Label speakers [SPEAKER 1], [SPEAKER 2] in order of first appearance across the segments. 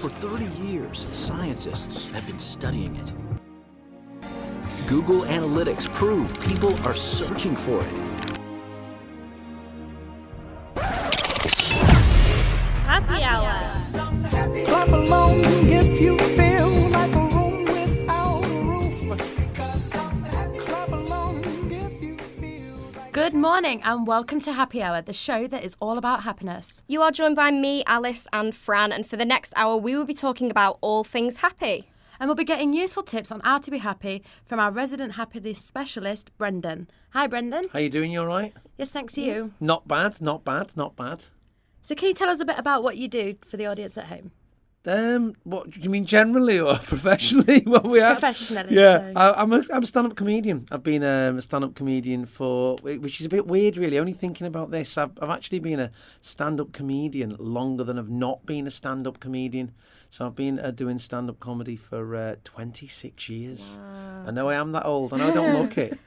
[SPEAKER 1] For 30 years, scientists have been studying it. Google Analytics prove people are searching for it.
[SPEAKER 2] Happy Hour.
[SPEAKER 3] Clap along if you feel like a room without a roof. Clap along if you feel like...
[SPEAKER 2] Good morning and welcome to Happy Hour, the show that is all about happiness.
[SPEAKER 4] You are joined by me, Alice and Fran, and for the next hour we will be talking about all things happy.
[SPEAKER 2] And we'll be getting useful tips on how to be happy from our resident happiness specialist, Brendan. Hi, Brendan.
[SPEAKER 5] How you doing? You all right?
[SPEAKER 2] Yes, thanks to you.
[SPEAKER 5] Not bad.
[SPEAKER 2] So can you tell us a bit about what you do for the audience at home?
[SPEAKER 5] What do you mean, generally or professionally? What we have?
[SPEAKER 2] Professionally.
[SPEAKER 5] Yeah,
[SPEAKER 2] So.
[SPEAKER 5] I'm a stand-up comedian. I've been a stand-up comedian which is a bit weird, really. Only thinking about this, I've actually been a stand-up comedian longer than I've not been a stand-up comedian. So I've been doing stand-up comedy for 26 years. Wow. I know I am that old. I know I don't look it.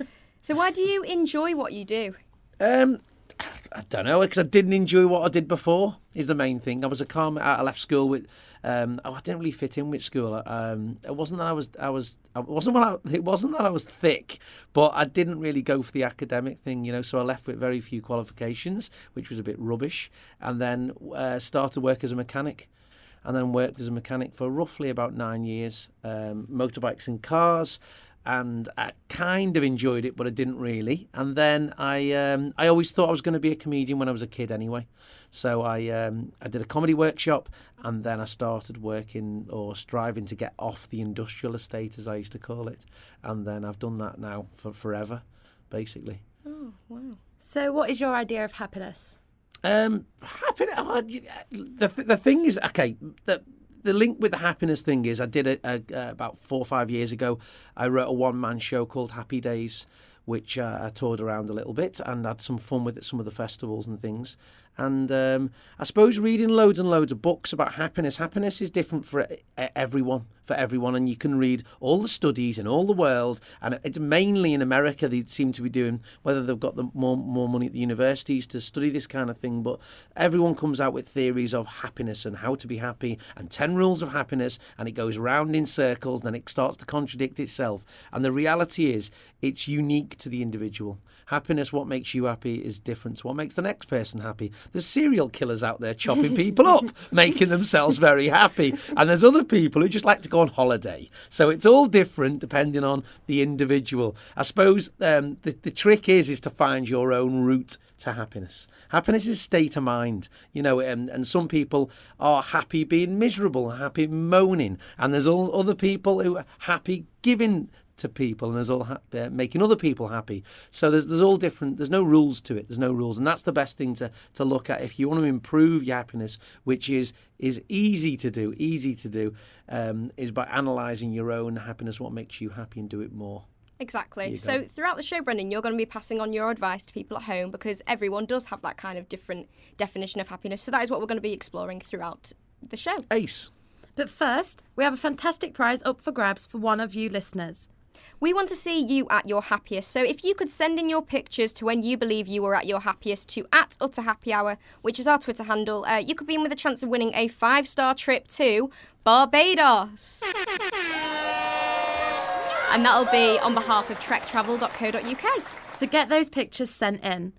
[SPEAKER 4] So why do you enjoy what you do?
[SPEAKER 5] I don't know, because I didn't enjoy what I did before is the main thing. I was a calm. I left school with. I didn't really fit in with school. It wasn't that it wasn't that I was thick, but I didn't really go for the academic thing, So I left with very few qualifications, which was a bit rubbish. And then started work as a mechanic, and then worked as a mechanic for roughly about 9 years, motorbikes and cars. And I kind of enjoyed it, but I didn't really. And then I always thought I was going to be a comedian when I was a kid anyway. So I did a comedy workshop, and then I started working or striving to get off the industrial estate, as I used to call it. And then I've done that now for forever, basically.
[SPEAKER 4] Oh, wow.
[SPEAKER 2] So what is your idea of happiness?
[SPEAKER 5] Happiness. The thing is, okay. The link with the happiness thing is I did it about 4 or 5 years ago. I wrote a one-man show called Happy Days, which I toured around a little bit and had some fun with at some of the festivals and things. And I suppose reading loads and loads of books about happiness. Happiness is different for everyone, and you can read all the studies in all the world, and it's mainly in America they seem to be doing, whether they've got more money at the universities to study this kind of thing, but everyone comes out with theories of happiness and how to be happy and 10 rules of happiness, and it goes round in circles, then it starts to contradict itself. And the reality is it's unique to the individual. Happiness, what makes you happy, is different to what makes the next person happy. There's serial killers out there chopping people up, making themselves very happy. And there's other people who just like to go on holiday. So it's all different depending on the individual. I suppose the trick is to find your own route to happiness. Happiness is state of mind, and some people are happy being miserable, happy moaning. And there's all other people who are happy giving to people, and there's all making other people happy. So there's all different. There's no rules to it. There's no rules, and that's the best thing to look at if you want to improve your happiness, which is easy to do. Is by analysing your own happiness, what makes you happy, and do it more.
[SPEAKER 4] Exactly. So throughout the show, Brendan, you're going to be passing on your advice to people at home, because everyone does have that kind of different definition of happiness. So that is what we're going to be exploring throughout the show.
[SPEAKER 5] Ace.
[SPEAKER 2] But first, we have a fantastic prize up for grabs for one of you listeners.
[SPEAKER 4] We want to see you at your happiest, so if you could send in your pictures to when you believe you were at your happiest to @UtterHappyHour, which is our Twitter handle, you could be in with a chance of winning a 5-star trip to Barbados. And that'll be on behalf of trektravel.co.uk.
[SPEAKER 2] So get those pictures sent in.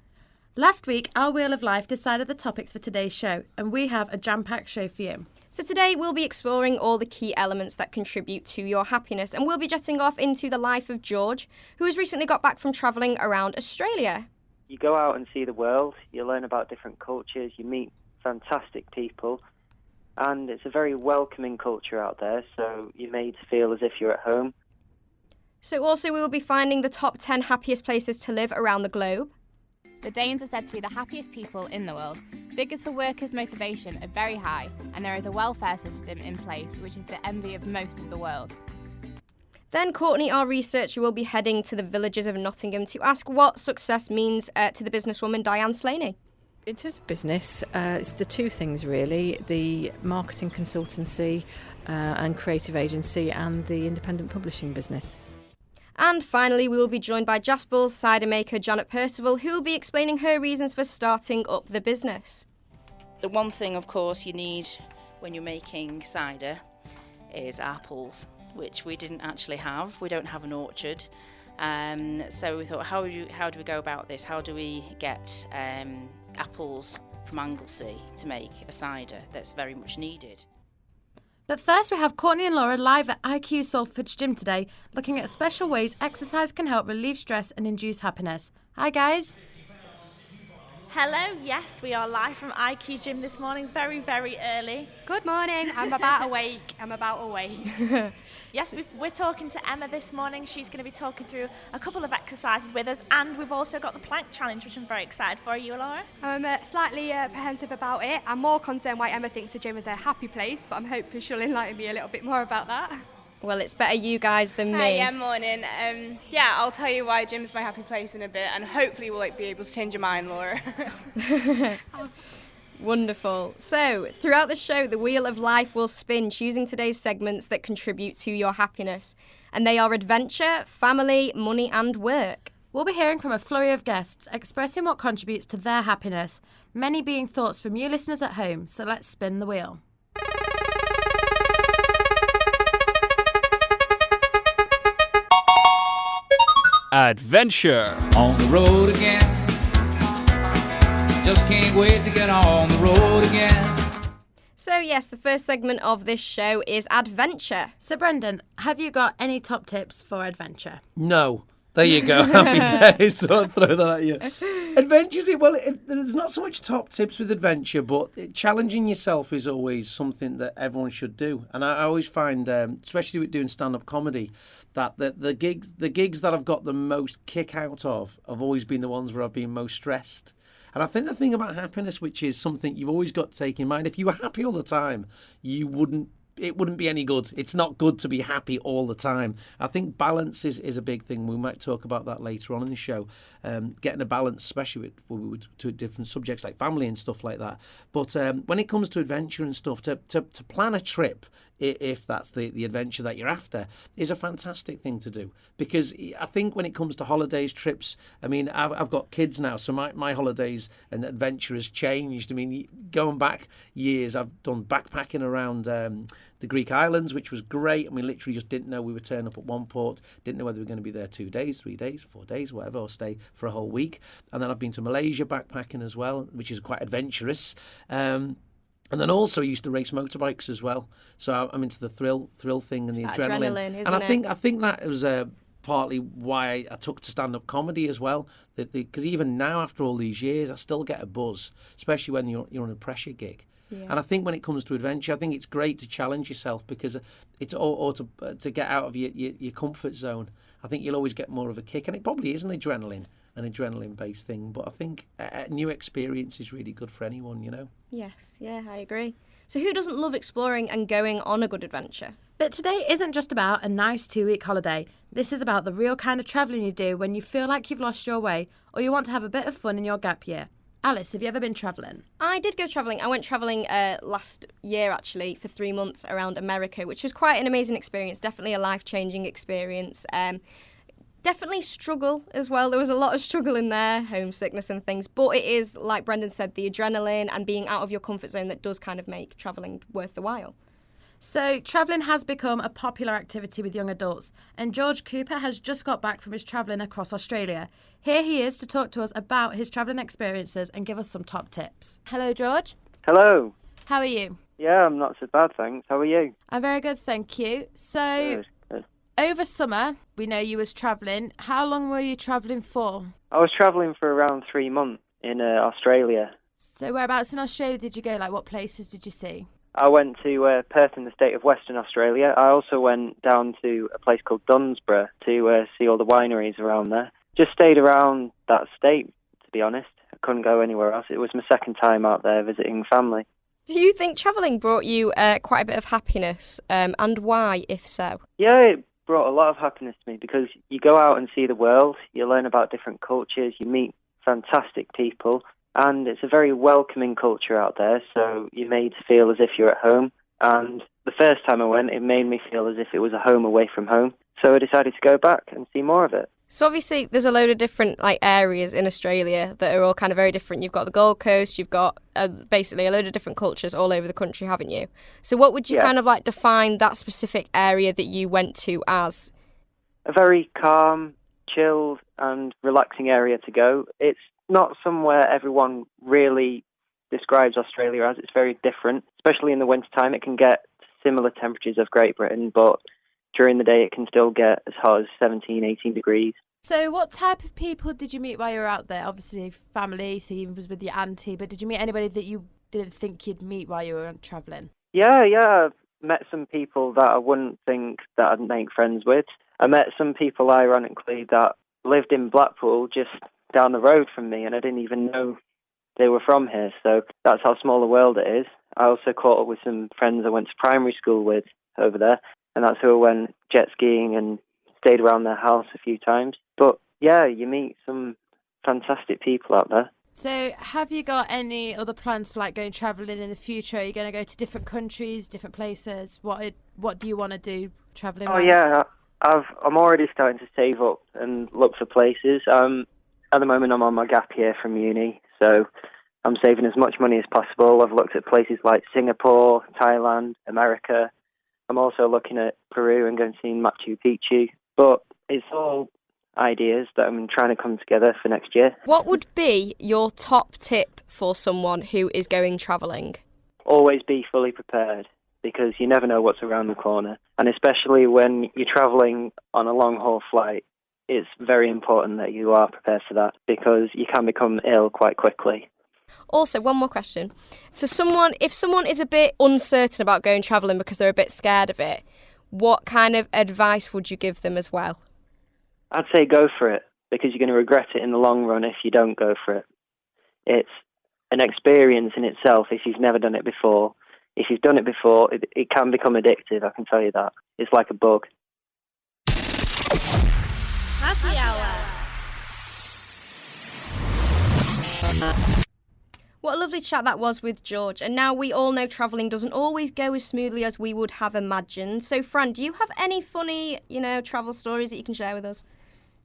[SPEAKER 2] Last week, our Wheel of Life decided the topics for today's show, and we have a jam-packed show for you.
[SPEAKER 4] So today we'll be exploring all the key elements that contribute to your happiness, and we'll be jetting off into the life of George, who has recently got back from travelling around Australia.
[SPEAKER 6] You go out and see the world, you learn about different cultures, you meet fantastic people, and it's a very welcoming culture out there, so you're made to feel as if you're at home.
[SPEAKER 4] So also we will be finding the top 10 happiest places to live around the globe.
[SPEAKER 7] The Danes are said to be the happiest people in the world. Figures for workers' motivation are very high, and there is a welfare system in place which is the envy of most of the world.
[SPEAKER 4] Then Courtney, our researcher, will be heading to the villages of Nottingham to ask what success means to the businesswoman Diane Slaney.
[SPEAKER 8] In terms of business, it's the two things really, the marketing consultancy and creative agency and the independent publishing business.
[SPEAKER 4] And finally, we will be joined by Jaspel's cider maker Janet Percival, who will be explaining her reasons for starting up the business.
[SPEAKER 9] The one thing, of course, you need when you're making cider is apples, which we didn't actually have. We don't have an orchard. So we thought, how do we go about this? How do we get apples from Anglesey to make a cider that's very much needed?
[SPEAKER 2] But first we have Courtney and Laura live at IQ Salford's gym today, looking at special ways exercise can help relieve stress and induce happiness. Hi guys.
[SPEAKER 10] Hello, yes, we are live from IQ Gym this morning, very, very early.
[SPEAKER 4] Good morning. I'm about awake.
[SPEAKER 10] Yes, we're talking to Emma this morning. She's going to be talking through a couple of exercises with us, and we've also got the plank challenge, which I'm very excited for. Are you, Laura?
[SPEAKER 11] I'm slightly apprehensive about it. I'm more concerned why Emma thinks the gym is a happy place, but I'm hoping she'll enlighten me a little bit more about that.
[SPEAKER 4] Well, it's better you guys than me.
[SPEAKER 12] Hi, yeah, morning. I'll tell you why gym's my happy place in a bit, and hopefully we'll be able to change your mind, Laura.
[SPEAKER 4] Wonderful. So, throughout the show, the wheel of life will spin, choosing today's segments that contribute to your happiness. And they are adventure, family, money and work.
[SPEAKER 2] We'll be hearing from a flurry of guests expressing what contributes to their happiness, many being thoughts from you listeners at home, so let's spin the wheel.
[SPEAKER 13] Adventure.
[SPEAKER 14] On the road again. Just can't wait to get on the road again.
[SPEAKER 4] So yes, the first segment of this show is adventure.
[SPEAKER 2] So Brendan, have you got any top tips for adventure?
[SPEAKER 5] No. There you go. Happy days. So I'll throw that at you. Adventures, there's not so much top tips with adventure, but challenging yourself is always something that everyone should do. And I always find, especially with doing stand-up comedy, that the gigs that I've got the most kick out of have always been the ones where I've been most stressed. And I think the thing about happiness, which is something you've always got to take in mind, if you were happy all the time, it wouldn't be any good. It's not good to be happy all the time. I think balance is a big thing. We might talk about that later on in the show. Getting a balance, especially with to different subjects like family and stuff like that. But when it comes to adventure and stuff, to plan a trip, if that's the adventure that you're after, is a fantastic thing to do. Because I think when it comes to holidays, trips, I mean, I've got kids now, so my holidays and adventure has changed. I mean, going back years, I've done backpacking around the Greek islands, which was great. I mean, literally just didn't know we would turn up at one port, didn't know whether we were going to be there 2 days, 3 days, 4 days, whatever, or stay for a whole week. And then I've been to Malaysia backpacking as well, which is quite adventurous. And then also I used to race motorbikes as well. So I'm into the thrill thing and the adrenaline.
[SPEAKER 4] Isn't
[SPEAKER 5] and I think that was partly why I took to stand-up comedy as well. Because even now, after all these years, I still get a buzz, especially when you're on a pressure gig. Yeah. And I think when it comes to adventure, I think it's great to challenge yourself because it's or to get out of your comfort zone. I think you'll always get more of a kick, and it probably is an adrenaline-based thing. But I think a new experience is really good for anyone, you know.
[SPEAKER 4] Yes, yeah, I agree. So who doesn't love exploring and going on a good adventure?
[SPEAKER 2] But today isn't just about a nice 2-week holiday. This is about the real kind of travelling you do when you feel like you've lost your way or you want to have a bit of fun in your gap year. Alice, have you ever been travelling?
[SPEAKER 4] I did go travelling. I went travelling last year, actually, for 3 months around America, which was quite an amazing experience, definitely a life-changing experience. Definitely struggle as well. There was a lot of struggle in there, homesickness and things. But it is, like Brendan said, the adrenaline and being out of your comfort zone that does kind of make travelling worth the while.
[SPEAKER 2] So, travelling has become a popular activity with young adults, and George Cooper has just got back from his travelling across Australia. Here he is to talk to us about his travelling experiences and give us some top tips. Hello, George.
[SPEAKER 6] Hello.
[SPEAKER 2] How are you?
[SPEAKER 6] Yeah, I'm not so bad, thanks. How are you?
[SPEAKER 2] I'm very good, thank you. So,
[SPEAKER 6] Good.
[SPEAKER 2] Over summer, we know you was travelling. How long were you travelling for?
[SPEAKER 6] I was travelling for around 3 months in Australia.
[SPEAKER 2] So, whereabouts in Australia did you go? Like, what places did you see?
[SPEAKER 6] I went to Perth in the state of Western Australia. I also went down to a place called Dunsborough to see all the wineries around there. Just stayed around that state, to be honest. I couldn't go anywhere else. It was my second time out there visiting family.
[SPEAKER 4] Do you think travelling brought you quite a bit of happiness, and why, if so?
[SPEAKER 6] Yeah, it brought a lot of happiness to me because you go out and see the world, you learn about different cultures, you meet fantastic people, and it's a very welcoming culture out there, so you're made to feel as if you're at home. And the first time I went, it made me feel as if it was a home away from home. So I decided to go back and see more of it.
[SPEAKER 4] So obviously there's a load of different areas in Australia that are all kind of very different. You've got the Gold Coast, you've got basically a load of different cultures all over the country, haven't you? So what would you kind of define that specific area that you went to as?
[SPEAKER 6] A very calm, chilled and relaxing area to go. It's not somewhere everyone really describes Australia as. It's very different, especially in the wintertime. It can get similar temperatures of Great Britain, but during the day it can still get as hot as 17, 18 degrees.
[SPEAKER 2] So what type of people did you meet while you were out there? Obviously family, so you was with your auntie, but did you meet anybody that you didn't think you'd meet while you were travelling?
[SPEAKER 6] Yeah, I've met some people that I wouldn't think that I'd make friends with. I met some people, ironically, that lived in Blackpool just down the road from me, and I didn't even know they were from here, so that's how small a world it is. I also caught up with some friends I went to primary school with over there, and that's who I went jet skiing and stayed around their house a few times. But yeah, you meet some fantastic people out there.
[SPEAKER 2] So have you got any other plans for going travelling in the future? Are you going to go to different countries, different places? What do you want to do travelling?
[SPEAKER 6] Oh yeah, I'm already starting to save up and look for places. At the moment I'm on my gap year from uni, so I'm saving as much money as possible. I've looked at places like Singapore, Thailand, America. I'm also looking at Peru and going to see Machu Picchu. But it's all ideas that I'm trying to come together for next year.
[SPEAKER 4] What would be your top tip for someone who is going travelling?
[SPEAKER 6] Always be fully prepared, because you never know what's around the corner. And especially when you're travelling on a long-haul flight, it's very important that you are prepared for that, because you can become ill quite quickly.
[SPEAKER 4] Also, one more question. If someone is a bit uncertain about going travelling because they're a bit scared of it, what kind of advice would you give them as well?
[SPEAKER 6] I'd say go for it, because you're going to regret it in the long run if you don't go for it. It's an experience in itself if you've never done it before. If you've done it before, it can become addictive, I can tell you that. It's like a bug.
[SPEAKER 7] Happy Hour.
[SPEAKER 4] What a lovely chat that was with George. And now we all know travelling doesn't always go as smoothly as we would have imagined. So, Fran, do you have any funny, travel stories that you can share with us?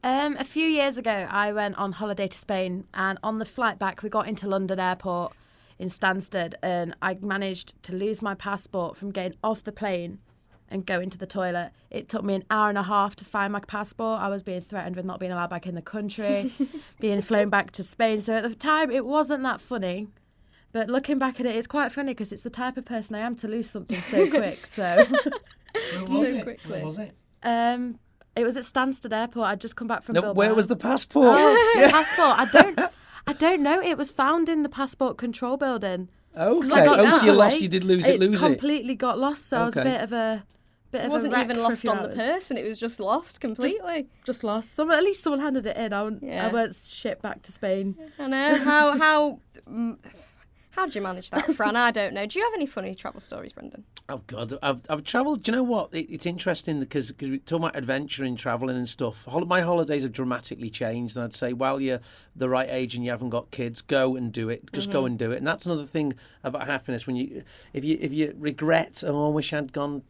[SPEAKER 2] A few years ago, I went on holiday to Spain, and on the flight back, we got into London Airport in Stansted, and I managed to lose my passport from getting off the plane and going to the toilet. It took me an hour and a half to find my passport. I was being threatened with not being allowed back in the country, being flown back to Spain. So at the time, it wasn't that funny. But looking back at it, it's quite funny because it's the type of person I am to lose something so quick. So
[SPEAKER 5] Where was it?
[SPEAKER 2] It was at Stansted Airport. I'd just come back from Bilbao.
[SPEAKER 5] Where was the passport?
[SPEAKER 2] The passport. I don't know. It was found in the passport control building.
[SPEAKER 5] Okay.
[SPEAKER 2] So
[SPEAKER 5] you lost. You did lose it.
[SPEAKER 2] Completely got lost. So I was a bit of a
[SPEAKER 4] It wasn't even lost on the person. It was just lost completely.
[SPEAKER 2] Just lost. At least someone handed it in. I weren't shipped back to Spain.
[SPEAKER 4] I know. How did you manage that, Fran? I don't know. Do you have any funny travel stories, Brendan?
[SPEAKER 5] Oh God, I've travelled. Do you know what? It's interesting because we talk about adventuring, travelling and stuff. My holidays have dramatically changed, and I'd say while you're the right age and you haven't got kids, go and do it. Just go and do it. And that's another thing about happiness. If you regret, I wish I'd done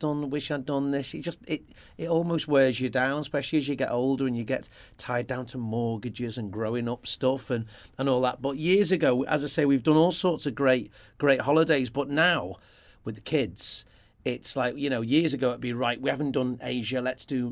[SPEAKER 5] this. It almost wears you down, especially as you get older and you get tied down to mortgages and growing up stuff and all that. But years ago, as I say, we've done all sorts of great holidays. But now with the kids, it's like, years ago it'd be right. We haven't done Asia. Let's do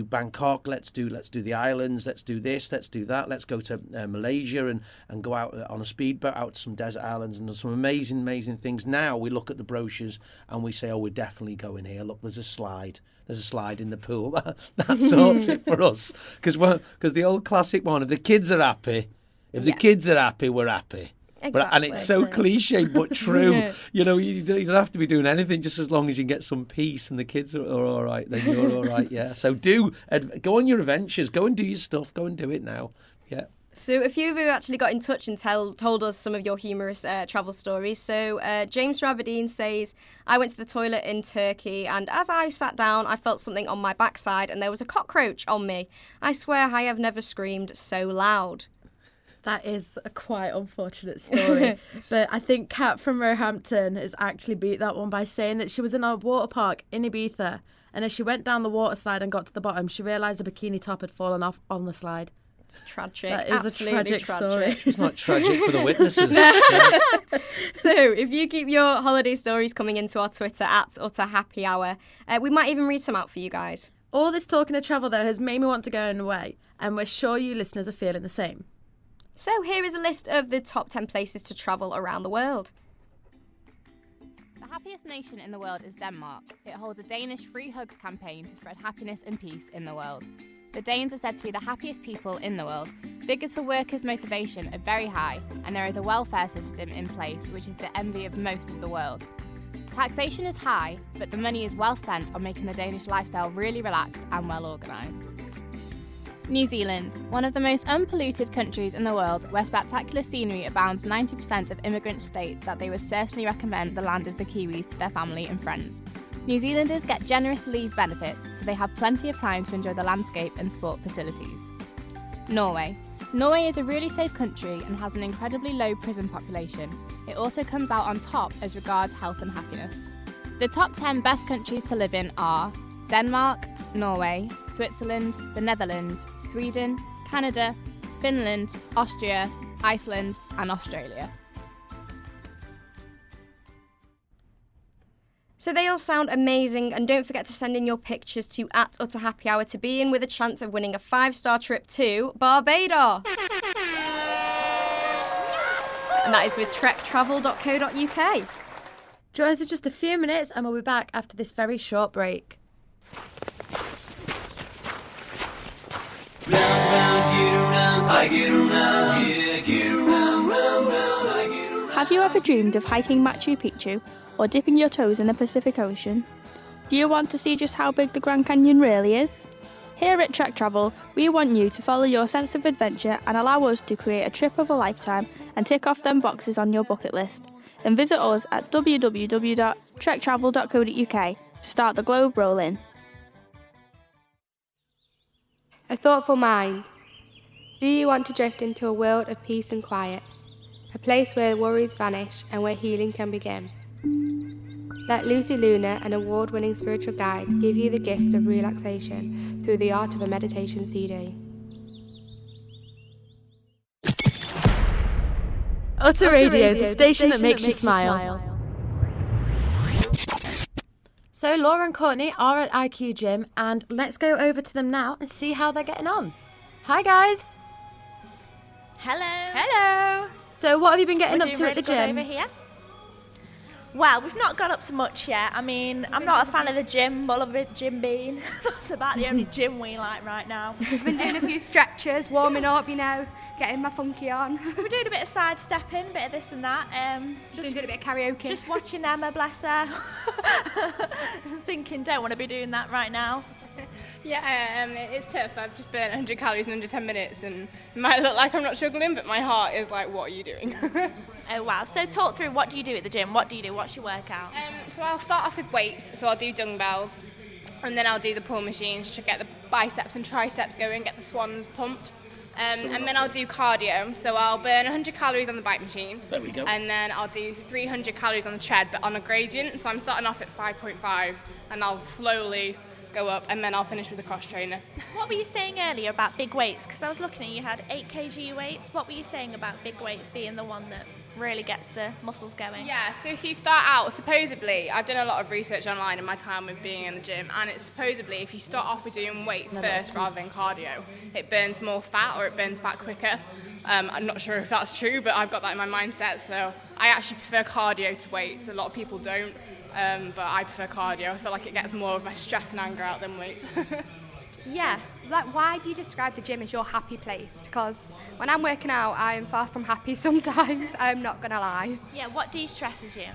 [SPEAKER 5] Bangkok. Let's do the islands. Let's do this. Let's do that. Let's go to Malaysia and go out on a speedboat out to some desert islands and do some amazing things. Now we look at the brochures and we say, we're definitely going here. Look, there's a slide. There's a slide in the pool. That sorts it for us. Because the old classic one, if the kids are happy, the kids are happy, we're happy.
[SPEAKER 4] Exactly.
[SPEAKER 5] And it's so cliche but true. You don't have to be doing anything, just as long as you get some peace and the kids are all right, then you're all right, yeah. So go on your adventures, go and do your stuff, go and do it now, yeah.
[SPEAKER 4] So a few of you actually got in touch and told us some of your humorous travel stories. So James from Aberdeen says, I went to the toilet in Turkey and as I sat down, I felt something on my backside and there was a cockroach on me. I swear I have never screamed so loud.
[SPEAKER 2] That is a quite unfortunate story. But I think Kat from Roehampton has actually beat that one by saying that she was in a water park in Ibiza And as she went down the water slide and got to the bottom, she realised a bikini top had fallen off on the slide.
[SPEAKER 4] It's tragic.
[SPEAKER 2] That is
[SPEAKER 4] Absolutely
[SPEAKER 2] a tragic story.
[SPEAKER 5] It's not tragic for the witnesses.
[SPEAKER 4] So if you keep your holiday stories coming into our Twitter at Utter Happy Hour, we might even read some out for you guys.
[SPEAKER 2] All this talking of travel, though, has made me want to go away, and we're sure you listeners are feeling the same.
[SPEAKER 4] So here is a list of the top 10 places to travel around the world.
[SPEAKER 7] The happiest nation in the world is Denmark. It holds a Danish free hugs campaign to spread happiness and peace in the world. The Danes are said to be the happiest people in the world. Figures for workers' motivation are very high, and there is a welfare system in place which is the envy of most of the world. Taxation is high, but the money is well spent on making the Danish lifestyle really relaxed and well organised. New Zealand, one of the most unpolluted countries in the world, where spectacular scenery abounds. 90% of immigrants state that they would certainly recommend the land of the Kiwis to their family and friends. New Zealanders get generous leave benefits, so they have plenty of time to enjoy the landscape and sport facilities. Norway. Norway is a really safe country and has an incredibly low prison population. It also comes out on top as regards health and happiness. The top 10 best countries to live in are Denmark, Norway, Switzerland, the Netherlands, Sweden, Canada, Finland, Austria, Iceland, and Australia.
[SPEAKER 4] So they all sound amazing, and don't forget to send in your pictures to at Utter Happy Hour to be in with a chance of winning a 5-star trip to Barbados. And that is with trektravel.co.uk.
[SPEAKER 2] Join us in just a few minutes and we'll be back after this very short break.
[SPEAKER 10] Have you ever dreamed of hiking Machu Picchu or dipping your toes in the Pacific Ocean? Do you want to see just how big the Grand Canyon really is? Here at Trek Travel, we want you to follow your sense of adventure and allow us to create a trip of a lifetime and tick off them boxes on your bucket list. Then visit us at www.trektravel.co.uk to start the globe rolling.
[SPEAKER 11] A thoughtful mind. Do you want to drift into a world of peace and quiet? A place where worries vanish and where healing can begin? Let Luci Luna, an award-winning spiritual guide, give you the gift of relaxation through the art of a meditation CD.
[SPEAKER 2] Utter Radio, the station that makes you smile. So Laura and Courtney are at IQ Gym, and let's go over to them now and see how they're getting on. Hi guys.
[SPEAKER 10] Hello.
[SPEAKER 11] Hello.
[SPEAKER 2] So what have you been getting up to
[SPEAKER 10] really
[SPEAKER 2] at the
[SPEAKER 10] good
[SPEAKER 2] gym?
[SPEAKER 10] over here. Well, we've not got up to much yet. I mean, I'm not a fan of the gym, but I'm a bit Jim Bean. That's about the only gym we like right now.
[SPEAKER 11] I've been doing a few stretches, warming up, you know, getting my funky on.
[SPEAKER 10] We're doing a bit of sidestepping, a bit of this and that.
[SPEAKER 11] Just doing a bit of karaoke.
[SPEAKER 10] Just watching Emma, bless her. Thinking, don't want to be doing that right now.
[SPEAKER 12] Yeah, it's tough. I've just burnt 100 calories in under 10 minutes and it might look like I'm not struggling, but my heart is like, what are you doing?
[SPEAKER 10] Oh wow, so talk through, what do you do at the gym? What do you do? What's your workout?
[SPEAKER 12] So I'll start off with weights, so I'll do dumbbells and then I'll do the pull machines to get the biceps and triceps going, get the swans pumped. And then I'll do cardio, so I'll burn 100 calories on the bike machine.
[SPEAKER 5] There we go.
[SPEAKER 12] And then I'll do 300 calories on the tread, but on a gradient, so I'm starting off at 5.5 and I'll slowly go up and then I'll finish with a cross trainer.
[SPEAKER 10] What were you saying earlier about big weights? Because I was looking at you had 8 kg weights. What were you saying about big weights being the one that really gets the muscles going?
[SPEAKER 12] Yeah, so if you start out, supposedly, I've done a lot of research online in my time with being in the gym, and it's supposedly if you start off with doing weights first rather than cardio, it burns more fat or it burns fat quicker. I'm not sure if that's true, but I've got that in my mindset, so I actually prefer cardio to weights. A lot of people don't. But I prefer cardio. I feel like it gets more of my stress and anger out than weights.
[SPEAKER 11] Yeah, like why do you describe the gym as your happy place? Because when I'm working out, I'm far from happy sometimes, I'm not going to lie.
[SPEAKER 10] Yeah, what de-stresses you?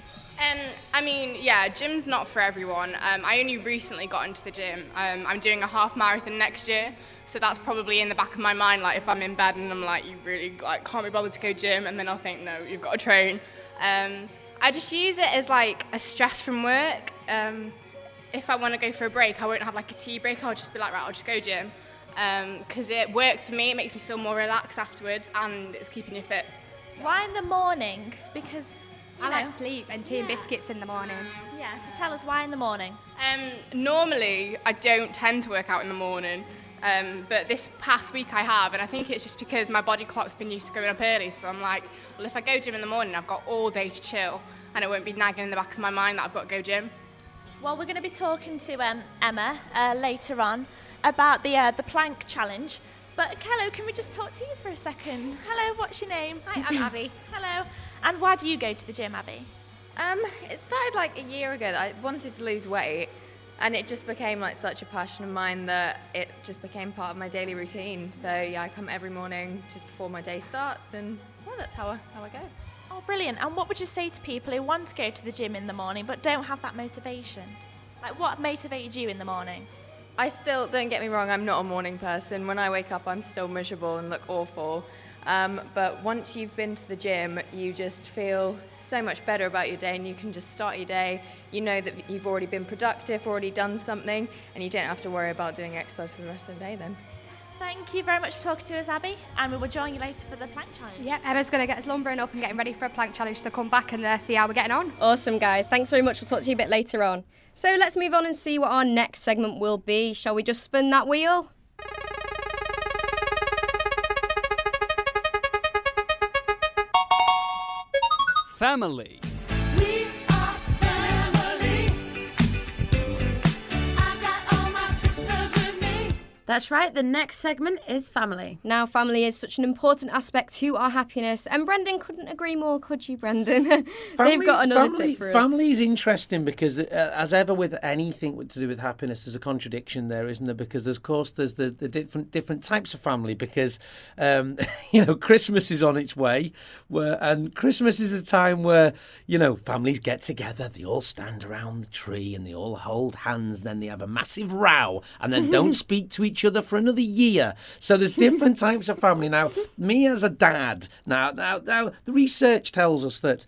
[SPEAKER 12] I mean, yeah, gym's not for everyone. I only recently got into the gym. I'm doing a half marathon next year, so that's probably in the back of my mind, like if I'm in bed and I'm like, you really like can't be bothered to go gym, and then I'll think, no, you've got to train. I just use it as like a stress from work. If I want to go for a break, I won't have like a tea break. I'll just be like, right, I'll just go gym. Because it works for me. It makes me feel more relaxed afterwards, and it's keeping you fit.
[SPEAKER 10] Why in the morning? Because
[SPEAKER 11] I like sleep and tea and biscuits in the morning.
[SPEAKER 13] Yeah, so tell us why in the morning?
[SPEAKER 12] Normally, I don't tend to work out in the morning, but this past week I have, and I think it's just because my body clock's been used to going up early, so I'm like, well, if I go gym in the morning, I've got all day to chill, and it won't be nagging in the back of my mind that I've got to go gym.
[SPEAKER 13] Well, we're going to be talking to Emma later on about the plank challenge. But hello, can we just talk to you for a second? Hello, what's your name?
[SPEAKER 15] Hi, I'm Abby.
[SPEAKER 13] Hello. And why do you go to the gym, Abby?
[SPEAKER 15] It started like a year ago that I wanted to lose weight, and it just became like such a passion of mine that it just became part of my daily routine. So yeah, I come every morning just before my day starts, and well, that's how I go.
[SPEAKER 13] Oh, brilliant. And what would you say to people who want to go to the gym in the morning but don't have that motivation? Like, what motivated you in the morning?
[SPEAKER 15] I still, don't get me wrong, I'm not a morning person. When I wake up, I'm still miserable and look awful. But once you've been to the gym, you just feel so much better about your day, and you can just start your day. You know that you've already been productive, already done something, and you don't have to worry about doing exercise for the rest of the day then.
[SPEAKER 13] Thank you very much for talking to us, Abby, and we will join you later for the plank challenge.
[SPEAKER 11] Yeah, Emma's going to get us lumbering up and getting ready for a plank challenge, so come back and see how we're getting on.
[SPEAKER 4] Awesome, guys. Thanks very much. We'll talk to you a bit later on. So let's move on and see what our next segment will be. Shall we just spin that wheel?
[SPEAKER 16] Family.
[SPEAKER 3] We are family. I got all my sisters with me.
[SPEAKER 2] That's right, the next segment is family.
[SPEAKER 4] Now, family is such an important aspect to our happiness, and Brendan couldn't agree more, could you, Brendan? They've got another tip for us.
[SPEAKER 5] Family is interesting because, as ever with anything to do with happiness, there's a contradiction there, isn't there? Because, of course, there's the different types of family. Because, Christmas is on its way, and Christmas is a time where, families get together, they all stand around the tree and they all hold hands, then they have a massive row, and then don't speak to each other for another year. So there's different types of family. Now, me as a dad, now the research tells us that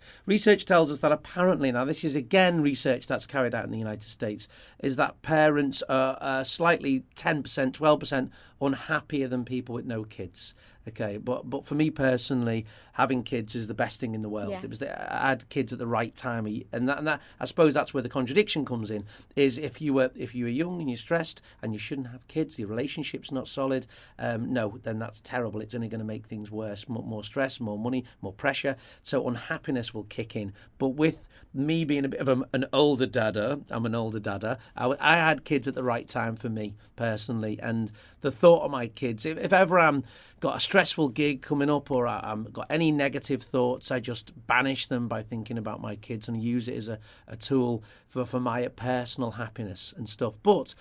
[SPEAKER 5] apparently, now this is again research that's carried out in the United States, is that parents are slightly 10%, 12% unhappier than people with no kids. Okay, but for me personally, having kids is the best thing in the world. Yeah. I had kids at the right time, and that I suppose that's where the contradiction comes in. Is if you were young and you're stressed and you shouldn't have kids, the relationship's not solid. No, then that's terrible. It's only going to make things worse. More stress, more money, more pressure. So unhappiness will kick in. But with me being a bit of an older dada, I'm an older dada. I had kids at the right time for me personally, and the thought of my kids, if ever I'm got a stressful gig coming up or I've got any negative thoughts, I just banish them by thinking about my kids and use it as a tool for my personal happiness and stuff. But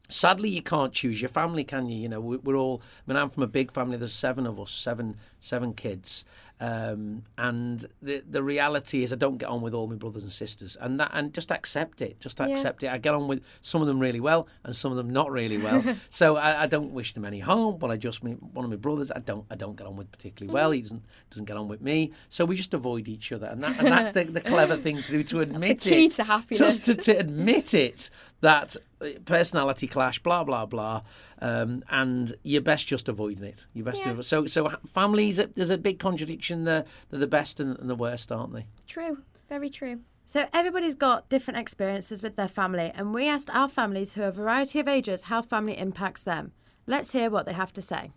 [SPEAKER 5] sadly, you can't choose your family, can you? We're all. I'm from a big family. There's 7 of us, seven kids, and the reality is I don't get on with all my brothers and sisters, and just accept it. Just accept it. I get on with some of them really well, and some of them not really well. So I don't wish them any harm. But one of my brothers, I don't get on with particularly well. He doesn't get on with me. So we just avoid each other, and that's the clever thing to do, to admit
[SPEAKER 4] that's the key to happiness.
[SPEAKER 5] Just to admit it. That personality clash, blah blah blah, and you're best just avoiding it. You best so families. There's a big contradiction there. They're the best and the worst, aren't they?
[SPEAKER 4] True, very true.
[SPEAKER 2] So everybody's got different experiences with their family, and we asked our families who are a variety of ages how family impacts them. Let's hear what they have to say.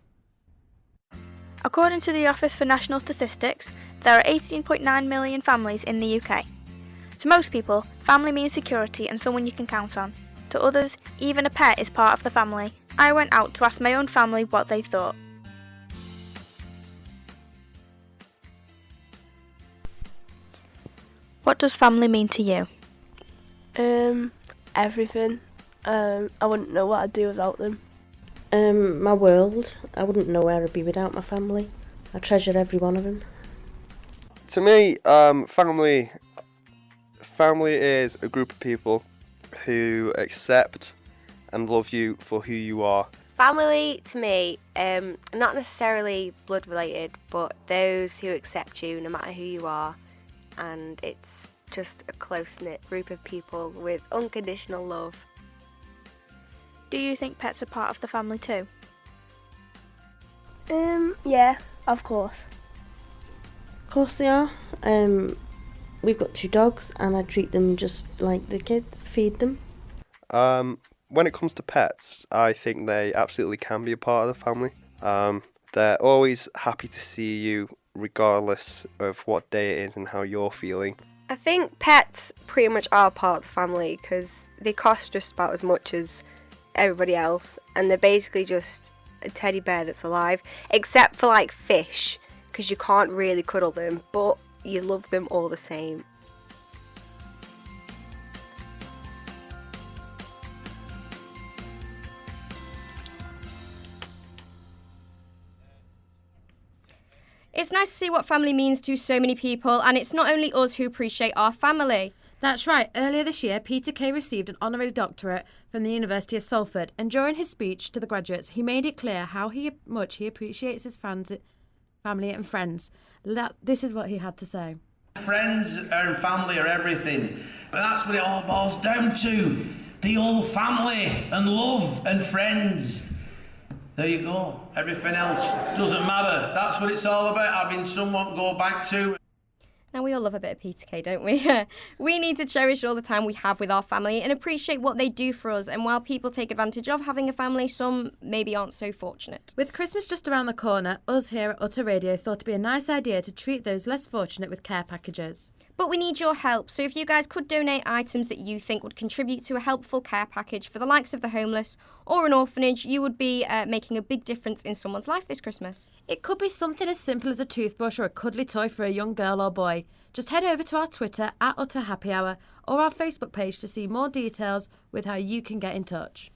[SPEAKER 10] According to the Office for National Statistics, there are 18.9 million families in the UK. To most people, family means security and someone you can count on. To others, even a pet is part of the family. I went out to ask my own family what they thought. What does family mean to you?
[SPEAKER 17] Everything. I wouldn't know what I'd do without them.
[SPEAKER 18] My world. I wouldn't know where I'd be without my family. I treasure every one of them.
[SPEAKER 19] To me, family is a group of people who accept and love you for who you are.
[SPEAKER 20] Family, to me, not necessarily blood related, but those who accept you no matter who you are, and it's just a close-knit group of people with unconditional love.
[SPEAKER 10] Do you think pets are part of the family too?
[SPEAKER 17] Yeah, of course.
[SPEAKER 18] Of course they are. We've got 2 dogs, and I treat them just like the kids, feed them.
[SPEAKER 19] When it comes to pets, I think they absolutely can be a part of the family. They're always happy to see you regardless of what day it is and how you're feeling.
[SPEAKER 20] I think pets pretty much are part of the family because they cost just about as much as everybody else, and they're basically just a teddy bear that's alive, except for like fish, because you can't really cuddle them, but you love them all the same.
[SPEAKER 4] It's nice to see what family means to so many people, and it's not only us who appreciate our family.
[SPEAKER 2] That's right. Earlier this year, Peter Kay received an honorary doctorate from the University of Salford, and during his speech to the graduates, he made it clear how much he appreciates his family and friends. This is what he had to say.
[SPEAKER 21] Friends and family are everything, but that's what it all boils down to. The old family and love and friends. There you go. Everything else doesn't matter. That's what it's all about, having someone to go back to.
[SPEAKER 4] Now, we all love a bit of Peter Kay, don't we? We need to cherish all the time we have with our family and appreciate what they do for us. And while people take advantage of having a family, some maybe aren't so fortunate.
[SPEAKER 2] With Christmas just around the corner, us here at Utter Radio thought it'd be a nice idea to treat those less fortunate with care packages.
[SPEAKER 4] But we need your help, so if you guys could donate items that you think would contribute to a helpful care package for the likes of the homeless or an orphanage, you would be making a big difference in someone's life this Christmas.
[SPEAKER 2] It could be something as simple as a toothbrush or a cuddly toy for a young girl or boy. Just head over to our Twitter at Utter Happy Hour or our Facebook page to see more details with how you can get in touch.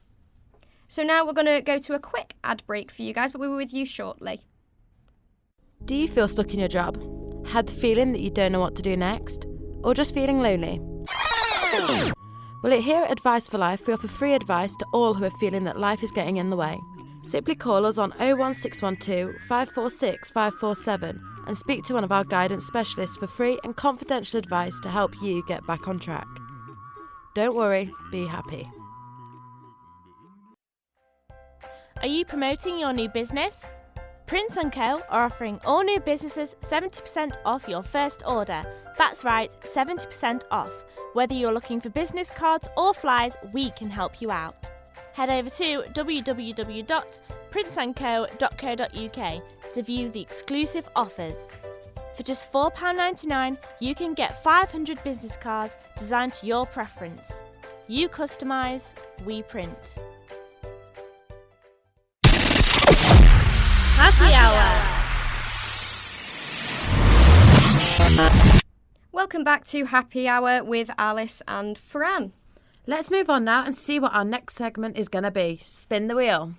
[SPEAKER 4] So now we're going to go to a quick ad break for you guys, but we'll be with you shortly.
[SPEAKER 2] Do you feel stuck in your job? Had the feeling that you don't know what to do next? Or just feeling lonely? Well, here at Advice for Life, we offer free advice to all who are feeling that life is getting in the way. Simply call us on 01612 546 547 and speak to one of our guidance specialists for free and confidential advice to help you get back on track. Don't worry, be happy.
[SPEAKER 22] Are you promoting your new business? Prince & Co. are offering all new businesses 70% off your first order. That's right, 70% off. Whether you're looking for business cards or flyers, we can help you out. Head over to www.princeandco.co.uk to view the exclusive offers. For just £4.99, you can get 500 business cards designed to your preference. You customise, we print. Happy Hour!
[SPEAKER 4] Welcome back to Happy Hour with Alice and Fran.
[SPEAKER 2] Let's move on now and see what our next segment is going to be. Spin the wheel.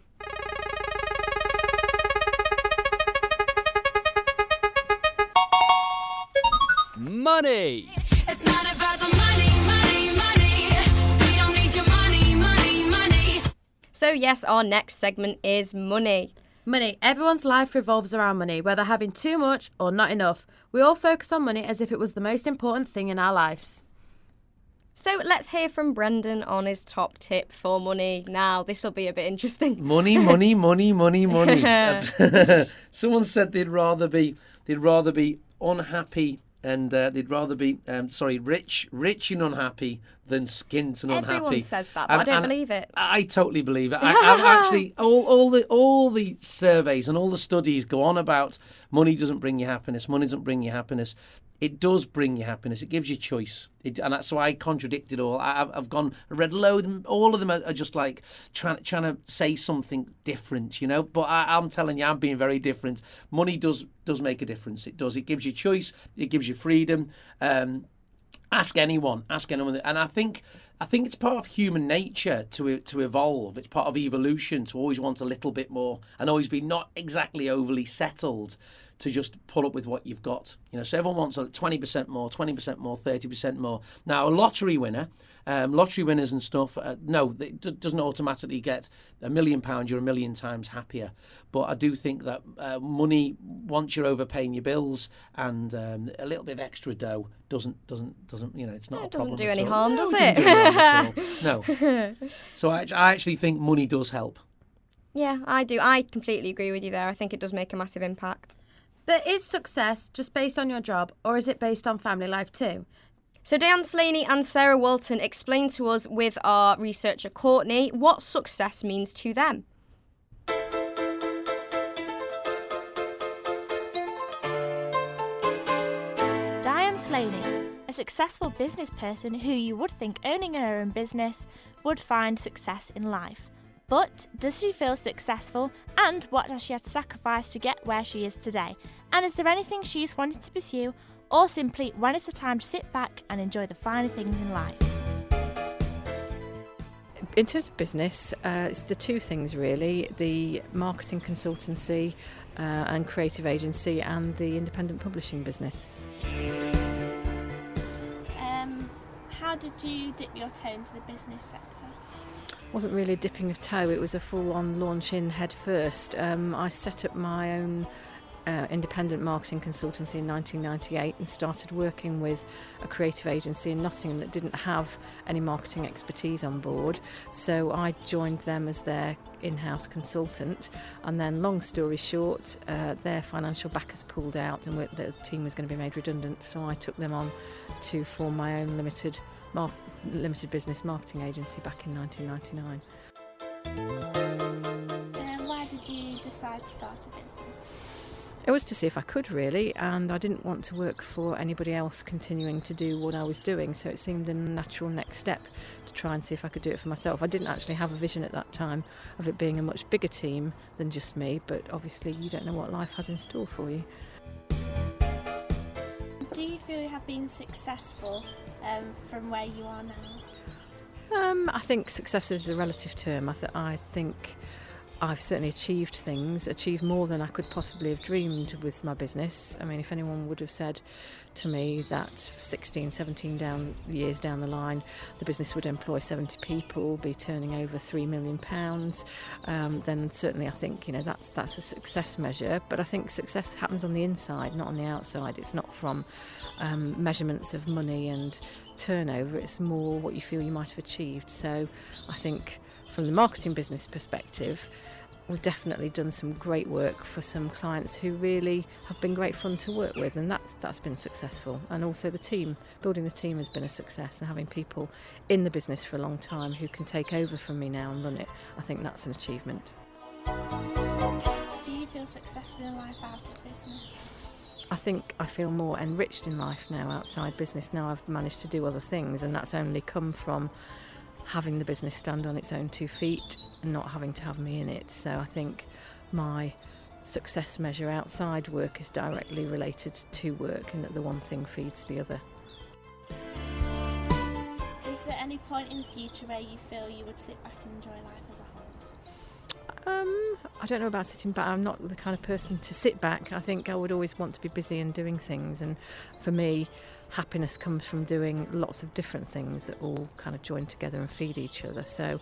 [SPEAKER 16] Money!
[SPEAKER 3] It's not about the money, money, money. We don't need your money, money, money.
[SPEAKER 4] So yes, our next segment is money.
[SPEAKER 2] Money. Everyone's life revolves around money, whether having too much or not enough. We all focus on money as if it was the most important thing in our lives.
[SPEAKER 4] So let's hear from Brendan on his top tip for money. Now, this will be a bit interesting.
[SPEAKER 5] Money, money, money, money, money. Someone said they'd rather be unhappy and they'd rather be rich and unhappy than skint and unhappy.
[SPEAKER 4] Everyone says that, but I don't believe it.
[SPEAKER 5] I totally believe it. I've actually all the surveys and all the studies go on about money doesn't bring you happiness. Money doesn't bring you happiness. It does bring you happiness. It gives you choice. And that's why I contradict it all. I've read loads, and all of them are just like trying to say something different, you know. But I'm telling you, I'm being very different. Money does make a difference. It does. It gives you choice. It gives you freedom. Ask anyone. And I think it's part of human nature to evolve. It's part of evolution to always want a little bit more and always be not exactly overly settled to just pull up with what you've got. You know, so everyone wants 20% more, 20% more, 30% more. Now, a lottery winner, lottery winners and stuff, no, it doesn't automatically get £1 million. You're 1 million times happier. But I do think that money, once you're overpaying your bills and a little bit of extra dough, doesn't you know, it's not a problem.
[SPEAKER 4] It doesn't do any
[SPEAKER 5] all.
[SPEAKER 4] harm,
[SPEAKER 5] No,
[SPEAKER 4] does
[SPEAKER 5] it?
[SPEAKER 4] it?
[SPEAKER 5] Doesn't do any harm at all. No. So I actually think money does help.
[SPEAKER 4] Yeah, I do. I completely agree with you there. I think it does make a massive impact.
[SPEAKER 2] But is success just based on your job, or is it based on family life too?
[SPEAKER 4] So Diane Slaney and Sarah Walton explained to us with our researcher Courtney what success means to them.
[SPEAKER 22] Diane Slaney, a successful business person who you would think owning her own business would find success in life. But does she feel successful, and what has she had to sacrifice to get where she is today? And is there anything she's wanted to pursue, or simply when is the time to sit back and enjoy the finer things in life?
[SPEAKER 1] In terms of business, it's the two things really, the marketing consultancy and creative agency and the independent publishing business.
[SPEAKER 22] How did you dip your toe into the business sector?
[SPEAKER 1] Wasn't really a dipping of toe, it was a full-on launch in head first. I set up my own independent marketing consultancy in 1998 and started working with a creative agency in Nottingham that didn't have any marketing expertise on board, so I joined them as their in-house consultant, and then long story short, their financial backers pulled out and the team was going to be made redundant, so I took them on to form my own limited business marketing agency back in 1999.
[SPEAKER 22] And why did you decide to start a business?
[SPEAKER 1] It was to see if I could really, and I didn't want to work for anybody else continuing to do what I was doing, so it seemed the natural next step to try and see if I could do it for myself. I didn't actually have a vision at that time of it being a much bigger team than just me, but obviously you don't know what life has in store for you.
[SPEAKER 22] Do you feel you have been successful from where you are now?
[SPEAKER 1] I think success is a relative term. I think I've certainly achieved more than I could possibly have dreamed with my business. I mean, if anyone would have said to me that 16, 17 years down the line, the business would employ 70 people, be turning over £3 million, then certainly I think, that's a success measure. But I think success happens on the inside, not on the outside. It's not from measurements of money and turnover. It's more what you feel you might have achieved. So I think from the marketing business perspective, we've definitely done some great work for some clients who really have been great fun to work with, and that's been successful. And also the team, building the team has been a success, and having people in the business for a long time who can take over from me now and run it, I think that's an achievement.
[SPEAKER 22] Do you feel successful in life out of business?
[SPEAKER 1] I think I feel more enriched in life now outside business. Now I've managed to do other things, and that's only come from having the business stand on its own 2 feet and not having to have me in it. So I think my success measure outside work is directly related to work, and that the one thing feeds the other.
[SPEAKER 22] Is there any point in the future where you feel you would sit back and enjoy life as a whole?
[SPEAKER 1] I don't know about sitting back. I'm not the kind of person to sit back. I think I would always want to be busy and doing things, and for me, happiness comes from doing lots of different things that all kind of join together and feed each other. So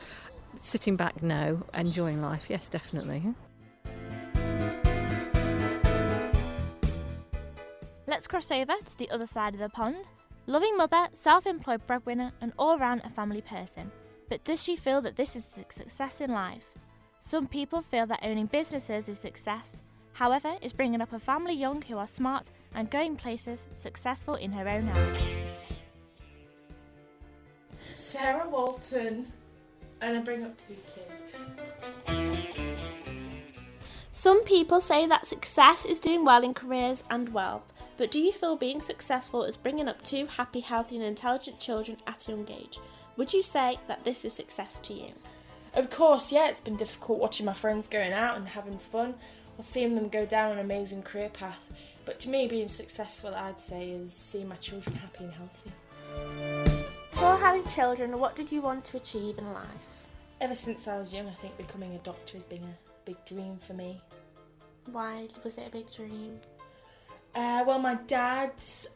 [SPEAKER 1] sitting back, no. Enjoying life, yes, definitely.
[SPEAKER 22] Let's cross over to the other side of the pond. Loving mother, self-employed breadwinner, and all-round a family person. But does she feel that this is a success in life? Some people feel that owning businesses is success. However, is bringing up a family young who are smart and going places successful in her own eyes.
[SPEAKER 8] Sarah Walton, and I bring up 2 kids.
[SPEAKER 22] Some people say that success is doing well in careers and wealth, but do you feel being successful is bringing up 2 happy, healthy and intelligent children at a young age? Would you say that this is success to you?
[SPEAKER 8] Of course, yeah, it's been difficult watching my friends going out and having fun, or seeing them go down an amazing career path. But to me, being successful, I'd say, is seeing my children happy and healthy.
[SPEAKER 22] Before having children, what did you want to achieve in life?
[SPEAKER 8] Ever since I was young, I think becoming a doctor has been a big dream for me.
[SPEAKER 22] Why was it a big dream?
[SPEAKER 8] Well, my dad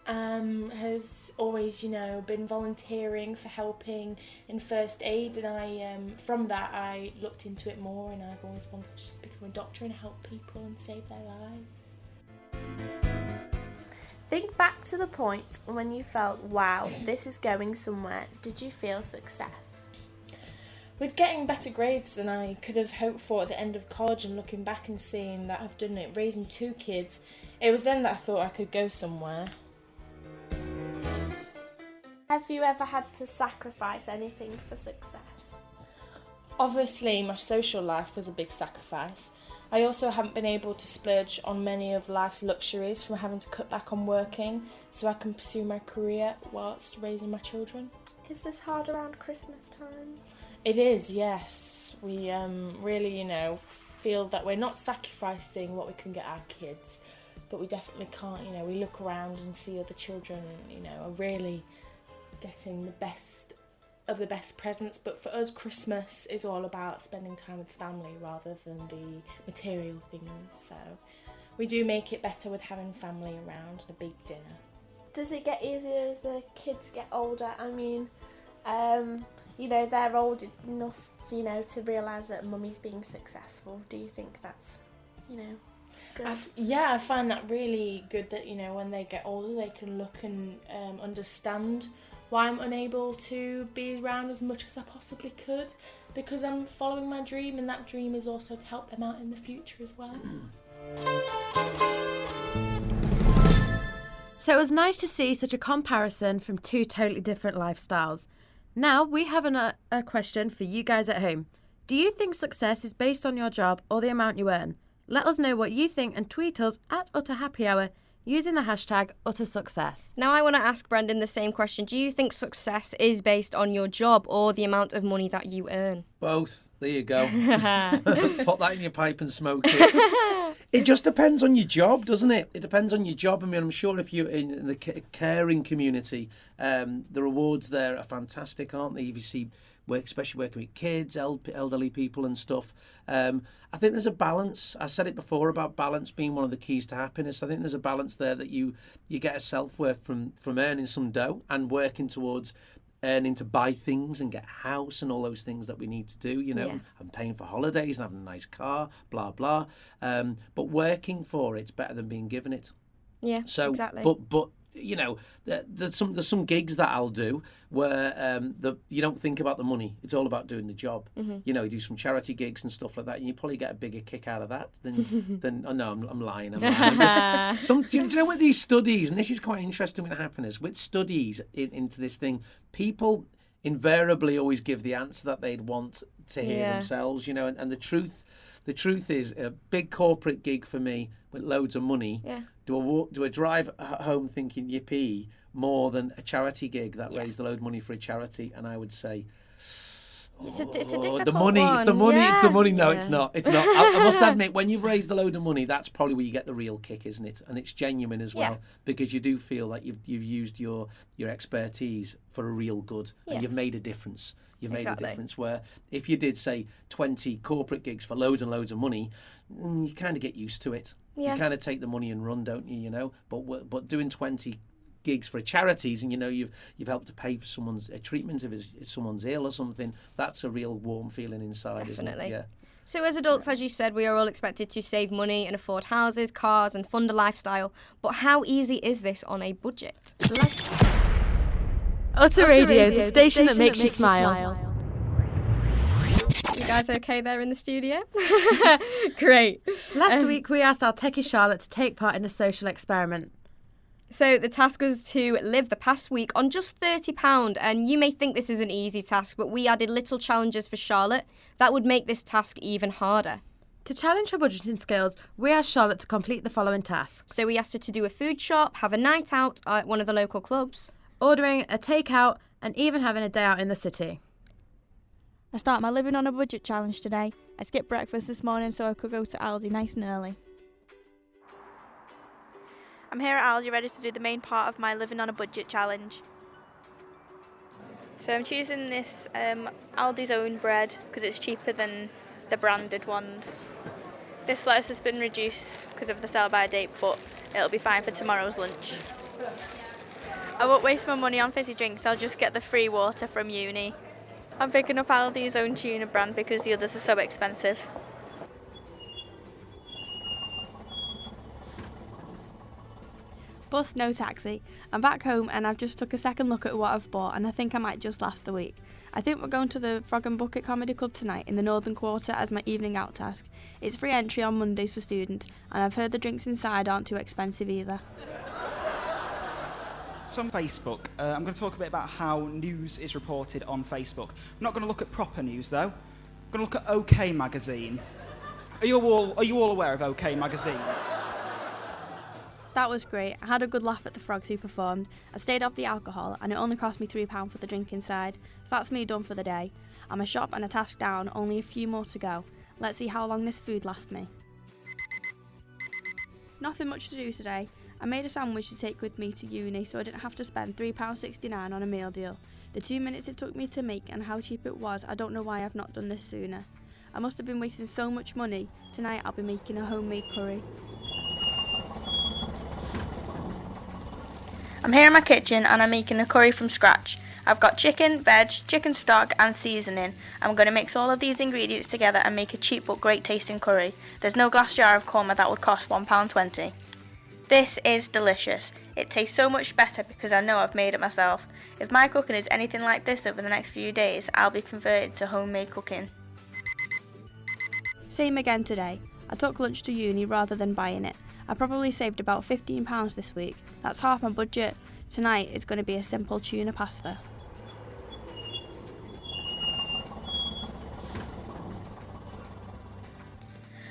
[SPEAKER 8] has always, been volunteering for helping in first aid, and from that I looked into it more, and I've always wanted to just become a doctor and help people and save their lives.
[SPEAKER 22] Think back to the point when you felt, wow, this is going somewhere. Did you feel success?
[SPEAKER 8] With getting better grades than I could have hoped for at the end of college, and looking back and seeing that I've done it, raising 2 kids, it was then that I thought I could go somewhere.
[SPEAKER 10] Have you ever had to sacrifice anything for success?
[SPEAKER 8] Obviously, my social life was a big sacrifice. I also haven't been able to splurge on many of life's luxuries from having to cut back on working so I can pursue my career whilst raising my children.
[SPEAKER 10] Is this hard around Christmas time?
[SPEAKER 8] It is, yes. We really, feel that we're not sacrificing what we can get our kids, but we definitely can't, we look around and see other children, are really getting the best of the best presents. But for us, Christmas is all about spending time with family rather than the material things. So we do make it better with having family around and a big dinner.
[SPEAKER 10] Does it get easier as the kids get older? I mean, they're old enough, to realise that mummy's being successful. Do you think that's, good?
[SPEAKER 8] I find that really good that, when they get older, they can look and understand why I'm unable to be around as much as I possibly could, because I'm following my dream, and that dream is also to help them out in the future as well.
[SPEAKER 2] So it was nice to see such a comparison from two totally different lifestyles. Now we have a question for you guys at home. Do you think success is based on your job or the amount you earn? Let us know what you think and tweet us at Utter Happy Hour using the hashtag #UtterSuccess.
[SPEAKER 4] Now I want to ask Brendan the same question. Do you think success is based on your job or the amount of money that you earn?
[SPEAKER 5] Both. There you go. Put that in your pipe and smoke it. It just depends on your job, doesn't it? It depends on your job. I mean, I'm sure if you're in the caring community, the rewards there are fantastic, aren't they? If you see especially working with kids, elderly people and stuff. I think there's a balance. I said it before about balance being one of the keys to happiness. I think there's a balance there that you get a self-worth from earning some dough and working towards earning to buy things and get a house and all those things that we need to do, and paying for holidays and having a nice car, blah, blah. But working for it's better than being given it.
[SPEAKER 4] Yeah,
[SPEAKER 5] so,
[SPEAKER 4] exactly.
[SPEAKER 5] But there's some gigs that I'll do where you don't think about the money. It's all about doing the job.
[SPEAKER 4] Mm-hmm.
[SPEAKER 5] You do some charity gigs and stuff like that, and you probably get a bigger kick out of that than. Oh no, I'm lying. Do you know what these studies? And this is quite interesting with happiness. With studies into this thing, people invariably always give the answer that they'd want to hear themselves. And the truth is, a big corporate gig for me with loads of money.
[SPEAKER 4] Yeah.
[SPEAKER 5] Do I drive home thinking yippee more than a charity gig that raised a load of money for a charity? And I would say,
[SPEAKER 4] it's a difficult
[SPEAKER 5] the money,
[SPEAKER 4] one.
[SPEAKER 5] it's the money,
[SPEAKER 4] Yeah.
[SPEAKER 5] it's the money. No, it's not. It's not. I must admit, when you've raised a load of money, that's probably where you get the real kick, isn't it? And it's genuine as well, because you do feel like you've used your expertise for a real good, and you've made a difference. You've made a difference. Where if you did say 20 corporate gigs for loads and loads of money, you kind of get used to it.
[SPEAKER 4] Yeah.
[SPEAKER 5] You kind of take the money and run, don't you? But doing 20 gigs for charities, and you've helped to pay for someone's treatment if someone's ill or something. That's a real warm feeling inside,
[SPEAKER 4] Definitely.
[SPEAKER 5] isn't it? Yeah.
[SPEAKER 4] So as adults, as you said, we are all expected to save money and afford houses, cars and fund a lifestyle. But how easy is this on a budget?
[SPEAKER 2] Utter Radio, the station that makes you smile.
[SPEAKER 4] You guys okay there in the studio? Great.
[SPEAKER 2] Last week we asked our techie Charlotte to take part in a social experiment.
[SPEAKER 4] So the task was to live the past week on just £30, and you may think this is an easy task, but we added little challenges for Charlotte that would make this task even harder.
[SPEAKER 2] To challenge her budgeting skills, we asked Charlotte to complete the following tasks.
[SPEAKER 4] So we asked her to do a food shop, have a night out at one of the local clubs,
[SPEAKER 2] ordering a takeout, and even having a day out in the city.
[SPEAKER 10] I start my living on a budget challenge today. I skipped breakfast this morning so I could go to Aldi nice and early.
[SPEAKER 9] I'm here at Aldi ready to do the main part of my living on a budget challenge. So I'm choosing this Aldi's own bread because it's cheaper than the branded ones. This lettuce has been reduced because of the sell-by date, but it'll be fine for tomorrow's lunch. I won't waste my money on fizzy drinks, I'll just get the free water from uni. I'm picking up Aldi's own tuna brand because the others are so expensive.
[SPEAKER 10] Bus, no taxi. I'm back home and I've just took a second look at what I've bought and I think I might just last the week. I think we're going to the Frog and Bucket Comedy Club tonight in the Northern Quarter as my evening out task. It's free entry on Mondays for students and I've heard the drinks inside aren't too expensive either.
[SPEAKER 6] So on Facebook, I'm going to talk a bit about how news is reported on Facebook. I'm not going to look at proper news though. I'm going to look at OK Magazine. Are you all aware of OK Magazine?
[SPEAKER 10] That was great. I had a good laugh at the frogs who performed. I stayed off the alcohol and it only cost me £3 for the drink inside. So that's me done for the day. I'm a shop and a task down, only a few more to go. Let's see how long this food lasts me. Nothing much to do today. I made a sandwich to take with me to uni so I didn't have to spend £3.69 on a meal deal. The 2 minutes it took me to make and how cheap it was, I don't know why I've not done this sooner. I must have been wasting so much money. Tonight I'll be making a homemade curry.
[SPEAKER 9] I'm here in my kitchen and I'm making a curry from scratch. I've got chicken, veg, chicken stock and seasoning. I'm going to mix all of these ingredients together and make a cheap but great tasting curry. There's no glass jar of korma that would cost £1.20. This is delicious. It tastes so much better because I know I've made it myself. If my cooking is anything like this over the next few days, I'll be converted to homemade cooking.
[SPEAKER 10] Same again today. I took lunch to uni rather than buying it. I probably saved about £15 this week. That's half my budget. Tonight it's going to be a simple tuna pasta.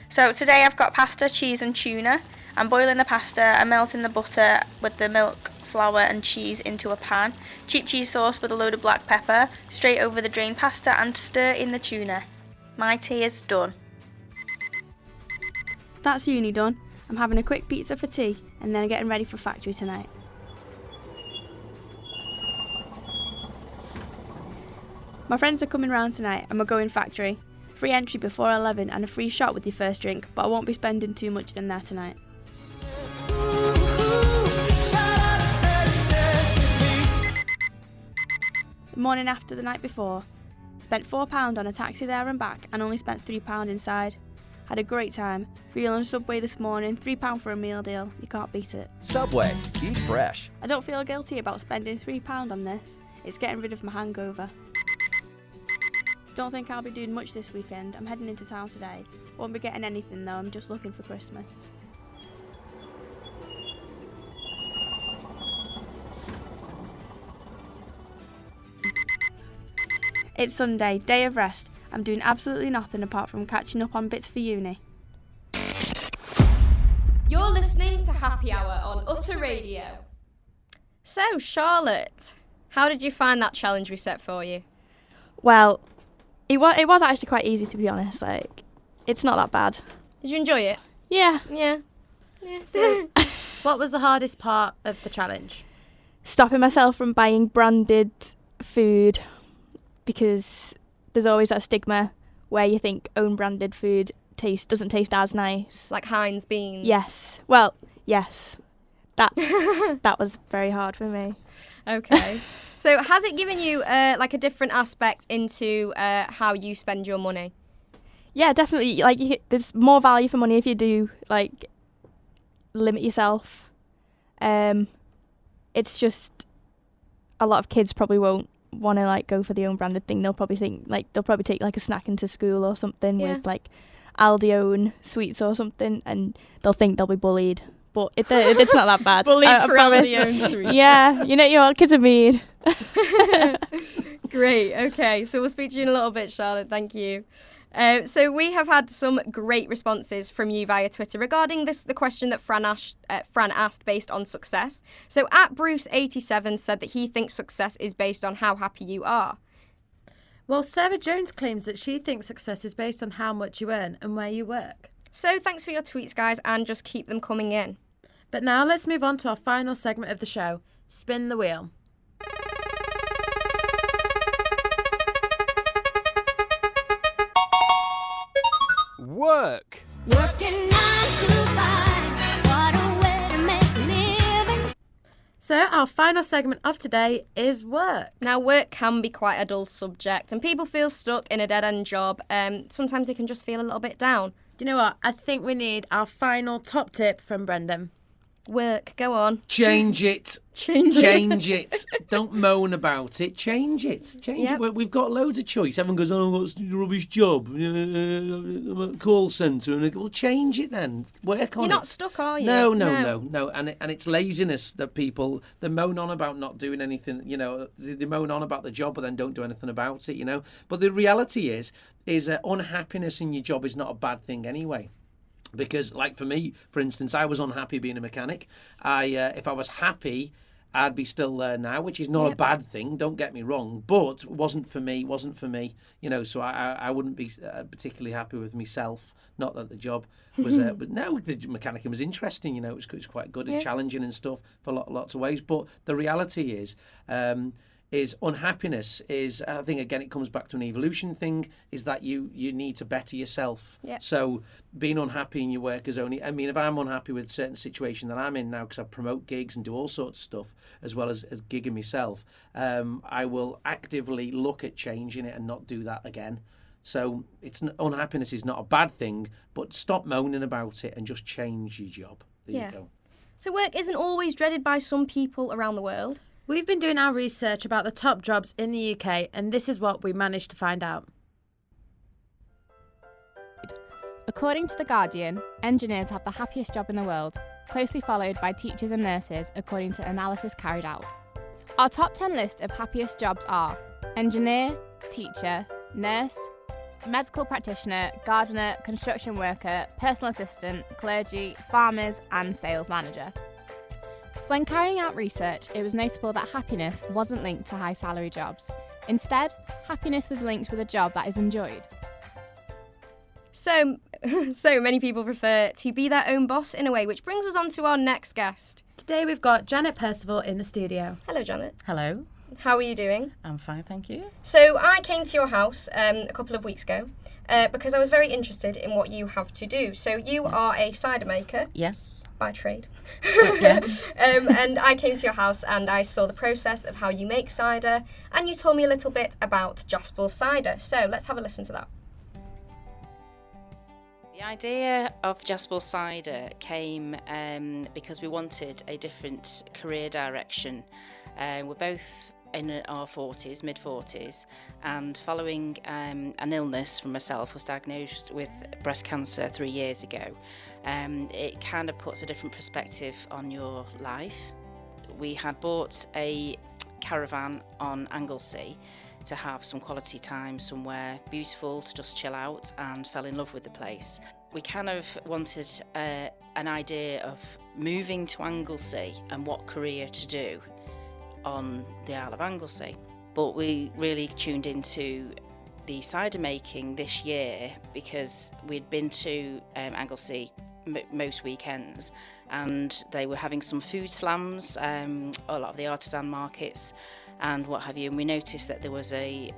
[SPEAKER 9] So today I've got pasta, cheese and tuna. I'm boiling the pasta and melting the butter with the milk, flour and cheese into a pan. Cheap cheese sauce with a load of black pepper, straight over the drained pasta and stir in the tuna. My tea is done.
[SPEAKER 10] That's uni done. I'm having a quick pizza for tea and then getting ready for factory tonight. My friends are coming round tonight and we're going factory. Free entry before 11 and a free shot with your first drink, but I won't be spending too much than that tonight. The morning after the night before, spent £4 on a taxi there and back and only spent £3 inside. Had a great time. Real on Subway this morning, £3 for a meal deal. You can't beat it.
[SPEAKER 16] Subway, eat fresh.
[SPEAKER 10] I don't feel guilty about spending £3 on this. It's getting rid of my hangover. Don't think I'll be doing much this weekend. I'm heading into town today. Won't be getting anything though, I'm just looking for Christmas. It's Sunday, day of rest. I'm doing absolutely nothing apart from catching up on bits for uni.
[SPEAKER 4] You're listening to Happy Hour on Utter Radio. So, Charlotte, how did you find that challenge we set for you?
[SPEAKER 10] Well, it was actually quite easy to be honest. Like, it's not that bad.
[SPEAKER 4] Did you enjoy it?
[SPEAKER 10] Yeah.
[SPEAKER 4] Yeah.
[SPEAKER 2] So, what was the hardest part of the challenge?
[SPEAKER 10] Stopping myself from buying branded food, because there's always that stigma where you think own branded food doesn't taste as nice.
[SPEAKER 4] Like Heinz beans?
[SPEAKER 10] Yes. Well, yes. That was very hard for me.
[SPEAKER 4] Okay. So has it given you like a different aspect into how you spend your money?
[SPEAKER 10] Yeah, definitely. Like, there's more value for money if you do like limit yourself. It's just a lot of kids probably won't want to like go for the own branded thing. They'll probably think they'll probably take like a snack into school or something with like Aldi own sweets or something, and they'll think they'll be bullied. But it's not that bad.
[SPEAKER 4] Bullied for Aldi own sweets.
[SPEAKER 10] Yeah, your kids are mean.
[SPEAKER 4] Great. Okay, so we'll speak to you in a little bit, Charlotte. Thank you. So we have had some great responses from you via Twitter regarding the question that Fran asked based on success. So @Bruce87 said that he thinks success is based on how happy you are.
[SPEAKER 2] Well, Sarah Jones claims that she thinks success is based on how much you earn and where you work.
[SPEAKER 4] So thanks for your tweets, guys, and just keep them coming in.
[SPEAKER 2] But now let's move on to our final segment of the show, Spin the Wheel.
[SPEAKER 16] Work.
[SPEAKER 14] Working 9 to 5, what a way to make a living.
[SPEAKER 2] So our final segment of today is work.
[SPEAKER 4] Now, work can be quite a dull subject and people feel stuck in a dead-end job. Sometimes they can just feel a little bit down.
[SPEAKER 2] Do you know what? I think we need our final top tip from Brendan.
[SPEAKER 4] Work, go on.
[SPEAKER 5] Change it.
[SPEAKER 4] Change
[SPEAKER 5] it. Don't moan about it. Change it.
[SPEAKER 4] Yep.
[SPEAKER 5] It. We've got loads of choice. Everyone goes, oh, what's the rubbish job? Call centre. And well, change it then. Work on it.
[SPEAKER 4] You're not stuck, are you?
[SPEAKER 5] No. And it's laziness that people, they moan on about not doing anything, they moan on about the job but then don't do anything about it, But the reality is unhappiness in your job is not a bad thing anyway. Because, like for me, for instance, I was unhappy being a mechanic. If I was happy, I'd be still there now, which is not a bad thing. Don't get me wrong, but wasn't for me. So I wouldn't be particularly happy with myself. Not that the job was, but no, the mechanicing was interesting. It was quite good and challenging and stuff for lots of ways. But the reality is unhappiness is, I think, again, it comes back to an evolution thing, is that you need to better yourself.
[SPEAKER 4] Yeah.
[SPEAKER 5] So being unhappy in your work is only, if I'm unhappy with a certain situation that I'm in now, because I promote gigs and do all sorts of stuff, as well as gigging myself, I will actively look at changing it and not do that again. So unhappiness is not a bad thing, but stop moaning about it and just change your job. There you go.
[SPEAKER 4] So work isn't always dreaded by some people around the world.
[SPEAKER 2] We've been doing our research about the top jobs in the UK, and this is what we managed to find out.
[SPEAKER 22] According to The Guardian, engineers have the happiest job in the world, closely followed by teachers and nurses, according to analysis carried out. Our top 10 list of happiest jobs are engineer, teacher, nurse, medical practitioner, gardener, construction worker, personal assistant, clergy, farmers, and sales manager. When carrying out research, it was notable that happiness wasn't linked to high salary jobs. Instead, happiness was linked with a job that is enjoyed.
[SPEAKER 4] So many people prefer to be their own boss in a way, which brings us on to our next guest.
[SPEAKER 2] Today we've got Janet Percival in the studio.
[SPEAKER 4] Hello, Janet.
[SPEAKER 7] Hello.
[SPEAKER 4] How are you doing?
[SPEAKER 7] I'm fine, thank you.
[SPEAKER 4] So I came to your house a couple of weeks ago because I was very interested in what you have to do. So you are a cider maker.
[SPEAKER 7] Yes.
[SPEAKER 4] By trade.
[SPEAKER 7] Yeah.
[SPEAKER 4] And I came to your house and I saw the process of how you make cider, and you told me a little bit about Jaspel's cider. So let's have a listen to that.
[SPEAKER 7] The idea of Jaspel Cider came because we wanted a different career direction. We're both in our 40s, mid-40s, and following an illness from myself, was diagnosed with breast cancer 3 years ago. It kind of puts a different perspective on your life. We had bought a caravan on Anglesey to have some quality time somewhere beautiful to just chill out, and fell in love with the place. We kind of wanted an idea of moving to Anglesey and what career to do on the Isle of Anglesey. But we really tuned into the cider making this year because we'd been to Anglesey most weekends, and they were having some food slams, a lot of the artisan markets and what have you, and we noticed that there was a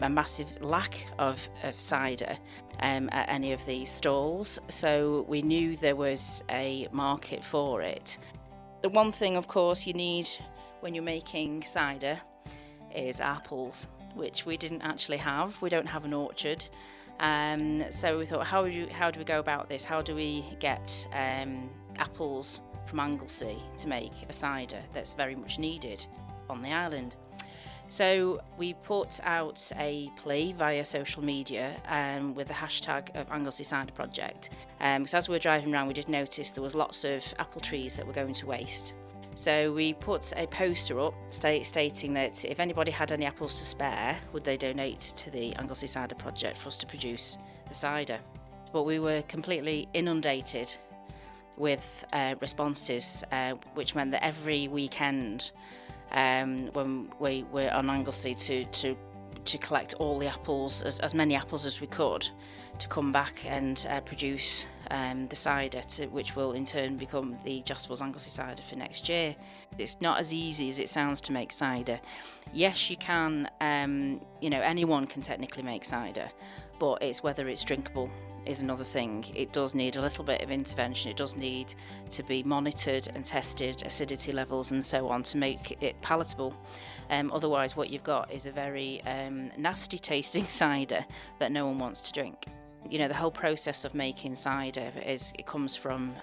[SPEAKER 7] massive lack of cider at any of these stalls, so we knew there was a market for it. The one thing, of course, you need when you're making cider is apples, which we didn't actually have. We don't have an orchard. So we thought, how do we go about this? How do we get apples from Anglesey to make a cider that's very much needed on the island? So we put out a plea via social media with the hashtag of Anglesey Cider Project. Because as we were driving around, we did notice there was lots of apple trees that were going to waste. So we put a poster up stating that if anybody had any apples to spare, would they donate to the Anglesey Cider Project for us to produce the cider. But we were completely inundated with responses, which meant that every weekend when we were on Anglesey to collect all the apples, as many apples as we could, to come back and produce the cider, which will in turn become the Jaspel's Anglesey cider for next year. It's not as easy as it sounds to make cider. Yes, you can, anyone can technically make cider, but it's whether it's drinkable is another thing. It does need a little bit of intervention. It does need to be monitored and tested, acidity levels and so on, to make it palatable. Otherwise, what you've got is a very nasty tasting cider that no one wants to drink. The whole process of making cider it comes from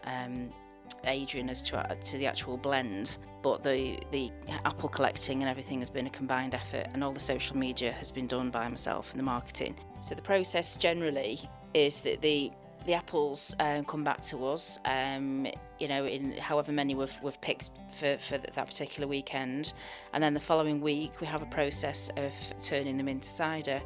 [SPEAKER 7] Adrian as to the actual blend, but the apple collecting and everything has been a combined effort, and all the social media has been done by myself and the marketing. So the process generally is that the apples come back to us, in however many we've picked for that particular weekend, and then the following week we have a process of turning them into cider.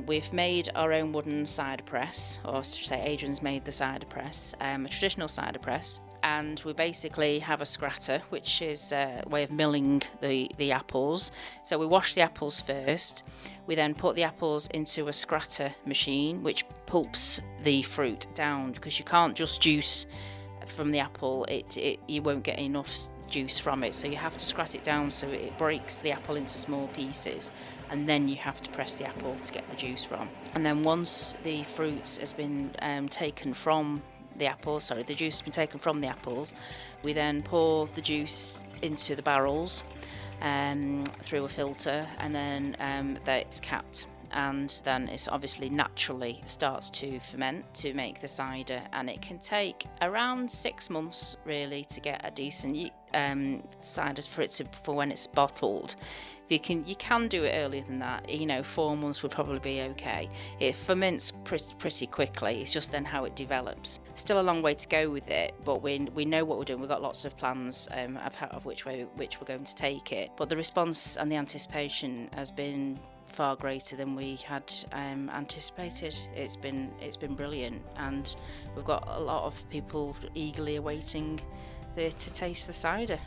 [SPEAKER 7] We've made our own wooden cider press, or I should say Adrian's made the cider press, a traditional cider press, and we basically have a scratter, which is a way of milling the apples. So we wash the apples first. We then put the apples into a scratter machine, which pulps the fruit down, because you can't just juice from the apple. You won't get enough juice from it, so you have to scrat it down so it breaks the apple into small pieces, and then you have to press the apple to get the juice from. And then once the fruit has been taken from the apples, the juice has been taken from the apples, we then pour the juice into the barrels through a filter, and then it's capped, and then it obviously naturally starts to ferment to make the cider, and it can take around 6 months really to get a decent cider for when it's bottled. You can do it earlier than that. 4 months would probably be okay. It ferments pretty quickly. It's just then how it develops. Still a long way to go with it, but we know what we're doing. We've got lots of plans of which we're going to take it. But the response and the anticipation has been far greater than we had anticipated. It's been brilliant, and we've got a lot of people eagerly awaiting to taste the cider.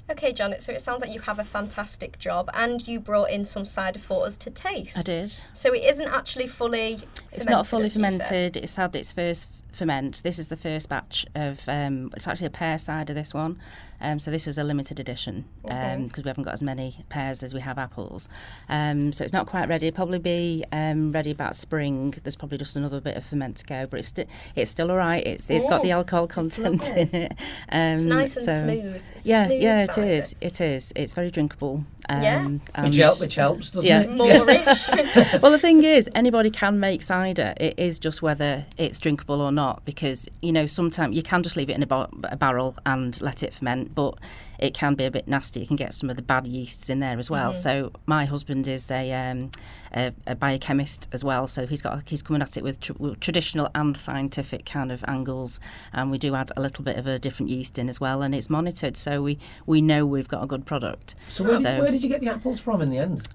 [SPEAKER 4] Okay, Janet, so it sounds like you have a fantastic job, and you brought in some cider for us to taste.
[SPEAKER 2] I did.
[SPEAKER 4] So it isn't actually fully fermented.
[SPEAKER 2] It's not fully fermented. It's had its first ferment. This is the first batch of, it's actually a pear cider, this one. So this was a limited edition, because we haven't got as many pears as we have apples. So it's not quite ready. It'll probably be ready about spring. There's probably just another bit of ferment to go, but it's still all right. It's got the alcohol content in it.
[SPEAKER 4] It's nice and smooth. It's
[SPEAKER 2] yeah,
[SPEAKER 4] smooth cider.
[SPEAKER 2] It is. It's very drinkable.
[SPEAKER 5] Which helps, doesn't it?
[SPEAKER 4] Moorish.
[SPEAKER 2] Well, the thing is, anybody can make cider. It is just whether it's drinkable or not, because sometimes you can just leave it in a barrel and let it ferment, but it can be a bit nasty. You can get some of the bad yeasts in there as well. So my husband is a biochemist as well, so he's coming at it with traditional and scientific kind of angles, and we do add a little bit of a different yeast in as well, and it's monitored, so we know we've got a good product.
[SPEAKER 5] So where did you get the apples from in the end?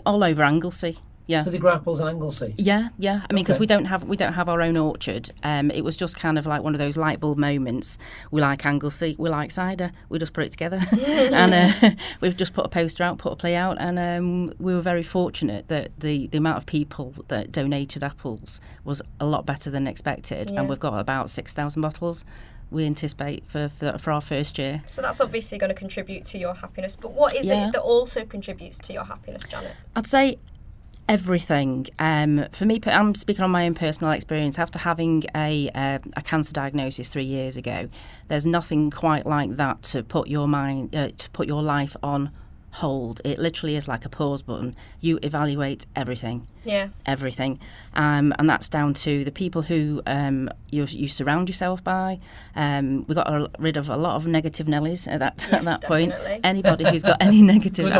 [SPEAKER 2] All over Anglesey. Yeah.
[SPEAKER 5] So they grow apples in Anglesey?
[SPEAKER 2] Yeah. I mean, because we don't have our own orchard. It was just kind of like one of those light bulb moments. We like Anglesey, we like cider. We just put it together, and we've just put a poster out, put a play out, and we were very fortunate that the amount of people that donated apples was a lot better than expected, and we've got about 6,000 bottles. We anticipate for our first year.
[SPEAKER 4] So that's obviously going to contribute to your happiness. But what is it that also contributes to your happiness, Janet?
[SPEAKER 2] I'd say everything. For me, I'm speaking on my own personal experience. After having a cancer diagnosis 3 years ago, there's nothing quite like that to put your life on hold. It literally is like a pause button. You evaluate everything.
[SPEAKER 4] Yeah.
[SPEAKER 2] Everything. And that's down to the people who you surround yourself by. We got rid of a lot of negative Nellies at that point. Anybody who's got any negative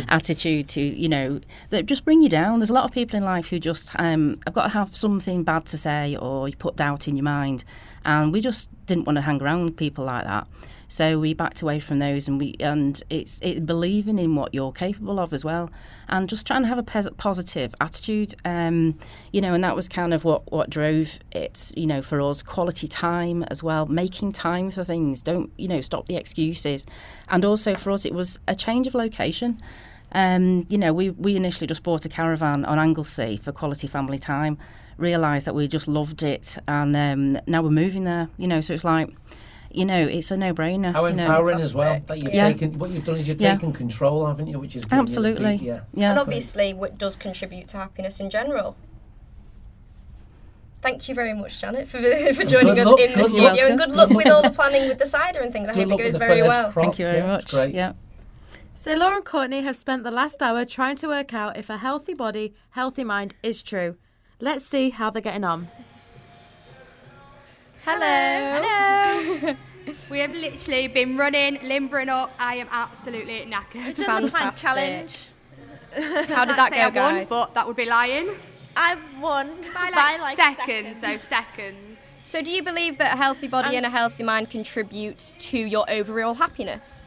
[SPEAKER 2] attitude to, that just bring you down. There's a lot of people in life who just have got to have something bad to say, or you put doubt in your mind. And we just didn't want to hang around with people like that. So we backed away from those, and it's believing in what you're capable of as well, and just trying to have a positive attitude, and that was kind of what drove it, for us. Quality time as well, making time for things. Don't stop the excuses, and also for us it was a change of location. We initially just bought a caravan on Anglesey for quality family time, realised that we just loved it, and now we're moving there. So it's like, it's a no-brainer.
[SPEAKER 5] How empowering as well. That you've taken, what you've done is you've taken control, haven't you? Which is
[SPEAKER 2] absolutely.
[SPEAKER 5] Yeah.
[SPEAKER 4] And obviously, it does contribute to happiness in general. Thank you very much, Janet, for joining us in the studio, and good luck with all the planning with the cider and things. I hope it goes very well.
[SPEAKER 2] Thank you very much.
[SPEAKER 5] Great.
[SPEAKER 2] Yeah. So Laura and Courtney have spent the last hour trying to work out if a healthy body, healthy mind is true. Let's see how they're getting on.
[SPEAKER 4] Hello.
[SPEAKER 12] We have literally been running, limbering up. I am absolutely knackered.
[SPEAKER 13] We've done the plank challenge.
[SPEAKER 4] How did that go, guys?
[SPEAKER 12] But that would be lying.
[SPEAKER 13] I won
[SPEAKER 12] by like seconds. So seconds.
[SPEAKER 4] So do you believe that a healthy body and a healthy mind contribute to your overall happiness?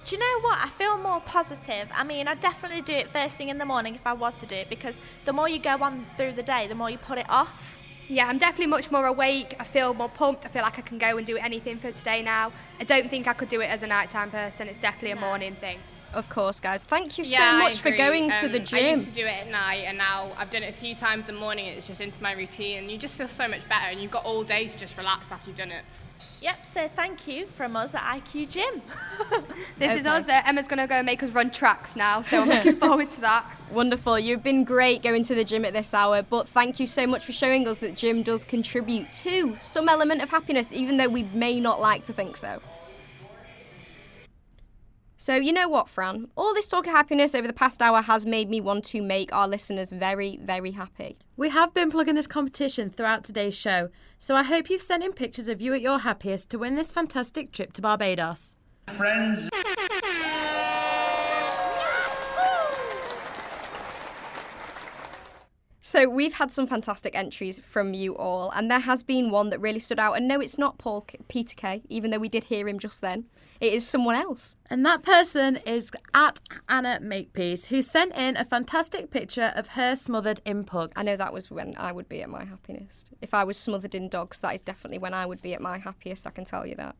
[SPEAKER 13] Do you know what? I feel more positive. I mean, I'd definitely do it first thing in the morning if I was to do it, because the more you go on through the day, the more you put it off.
[SPEAKER 12] Yeah, I'm definitely much more awake. I feel more pumped. I feel like I can go and do anything for today now. I don't think I could do it as a nighttime person. It's definitely a morning thing.
[SPEAKER 4] Of course, guys. Thank you so
[SPEAKER 15] Yeah,
[SPEAKER 4] much
[SPEAKER 15] I
[SPEAKER 4] for
[SPEAKER 15] agree.
[SPEAKER 4] going to the gym.
[SPEAKER 15] I used to do it at night, and now I've done it a few times in the morning. It's just into my routine, and you just feel so much better, and you've got all day to just relax after you've done it.
[SPEAKER 13] Yep, so thank you from us at IQ Gym.
[SPEAKER 12] This is us. Emma's going to go and make us run tracks now, so I'm looking forward to that.
[SPEAKER 4] Wonderful. You've been great going to the gym at this hour, but thank you so much for showing us that gym does contribute to some element of happiness, even though we may not like to think so. So you know what, Fran? All this talk of happiness over the past hour has made me want to make our listeners very, very happy.
[SPEAKER 2] We have been plugging this competition throughout today's show, so I hope you've sent in pictures of you at your happiest to win this fantastic trip to Barbados.
[SPEAKER 21] Friends.
[SPEAKER 4] So we've had some fantastic entries from you all, and there has been one that really stood out. And no, it's not Peter K, even though we did hear him just then. It is someone else.
[SPEAKER 2] And that person is at Anna Makepeace, who sent in a fantastic picture of her smothered in pugs.
[SPEAKER 4] I know that was when I would be at my happiest. If I was smothered in dogs, that is definitely when I would be at my happiest, I can tell you that.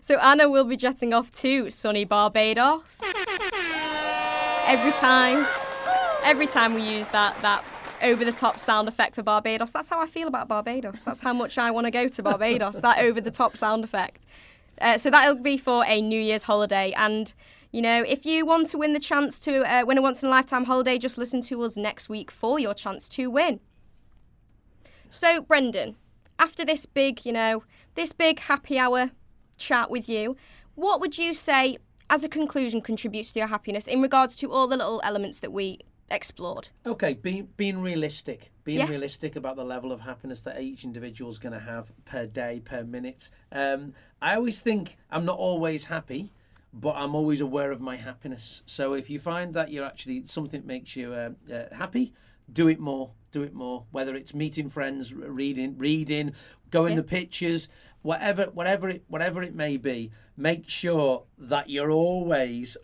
[SPEAKER 4] So Anna will be jetting off to sunny Barbados. Every time we use that over-the-top sound effect for Barbados, that's how I feel about Barbados. That's how much I want to go to Barbados, that over-the-top sound effect. So that'll be for a New Year's holiday. And, you know, if you want to win the chance to win a once-in-a-lifetime holiday, just listen to us next week for your chance to win. So, Brendan, after this big happy hour chat with you, what would you say, as a conclusion, contributes to your happiness in regards to all the little elements that we explored?
[SPEAKER 5] Okay, being realistic. Being
[SPEAKER 4] Yes.
[SPEAKER 5] realistic about the level of happiness that each individual is going to have per day, per minute. I always think I'm not always happy, but I'm always aware of my happiness. So if you find that you're actually something makes you happy, do it more. Do it more. Whether it's meeting friends, reading, going to pictures, whatever it may be. Make sure that you're always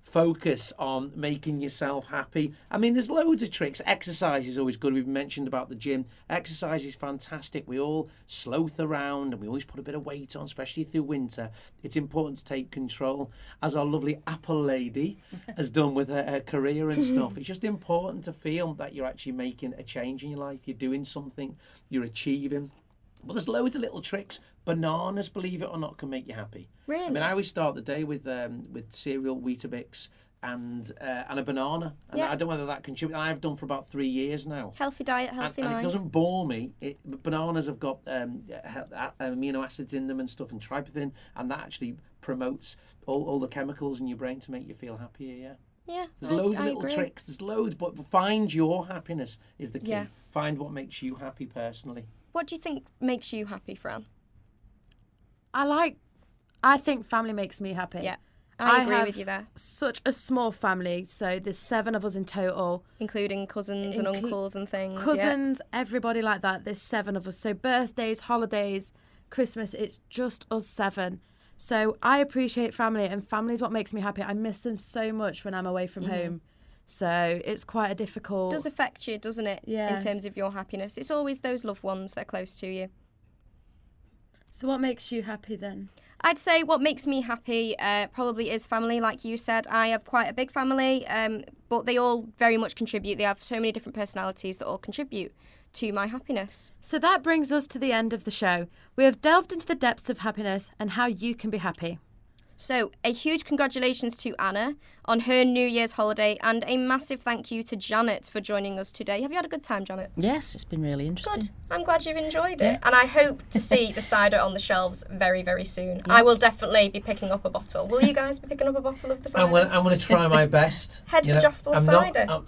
[SPEAKER 5] focus on making yourself happy. I mean, there's loads of tricks. Exercise is always good. We've mentioned about the gym. Exercise is fantastic. We all sloth around and we always put a bit of weight on, especially through winter. It's important to take control, as our lovely Apple lady has done with her career and stuff. It's just important to feel that you're actually making a change in your life. You're doing something, you're achieving. But there's loads of little tricks. Bananas, believe it or not, can make you happy.
[SPEAKER 4] Really?
[SPEAKER 5] I mean, I always start the day with cereal, Weetabix, and a banana. And
[SPEAKER 4] Yeah.
[SPEAKER 5] I don't know whether that contributes. I've done for about 3 years now.
[SPEAKER 4] Healthy diet, healthy
[SPEAKER 5] And
[SPEAKER 4] mind.
[SPEAKER 5] it doesn't bore me. Bananas have got amino acids in them and stuff, and tryptophan, and that actually promotes all the chemicals in your brain to make you feel happier. Yeah.
[SPEAKER 4] Yeah,
[SPEAKER 5] There's loads of
[SPEAKER 4] I
[SPEAKER 5] little
[SPEAKER 4] agree.
[SPEAKER 5] tricks. There's loads, but find your happiness is the key.
[SPEAKER 4] Yeah.
[SPEAKER 5] Find what makes you happy personally.
[SPEAKER 4] What do you think makes you happy, Fran?
[SPEAKER 2] I think family makes me happy.
[SPEAKER 4] Yeah, I agree
[SPEAKER 2] have
[SPEAKER 4] with you there.
[SPEAKER 2] Such a small family, so there's 7 of us in total.
[SPEAKER 4] Including cousins and uncles and things.
[SPEAKER 2] Cousins, everybody like that. There's 7 of us. So birthdays, holidays, Christmas, it's just us 7. So I appreciate family, and family is what makes me happy. I miss them so much when I'm away from home. So it's quite a difficult...
[SPEAKER 4] It does affect you, doesn't it?
[SPEAKER 2] Yeah.
[SPEAKER 4] In terms of your happiness. It's always those loved ones that are close to you.
[SPEAKER 2] So what makes you happy then?
[SPEAKER 4] I'd say what makes me happy probably is family, like you said. I have quite a big family, but they all very much contribute. They have so many different personalities that all contribute to my happiness.
[SPEAKER 2] So that brings us to the end of the show. We have delved into the depths of happiness and how you can be happy.
[SPEAKER 4] So, a huge congratulations to Anna on her New Year's holiday, and a massive thank you to Janet for joining us today. Have you had a good time, Janet?
[SPEAKER 23] Yes, it's been really interesting.
[SPEAKER 4] Good. I'm glad you've enjoyed it. And I hope to see the cider on the shelves very, very soon. I will definitely be picking up a bottle. Will you guys be picking up a bottle of the cider?
[SPEAKER 5] I'm going to try my best.
[SPEAKER 4] Head for Jasper's cider.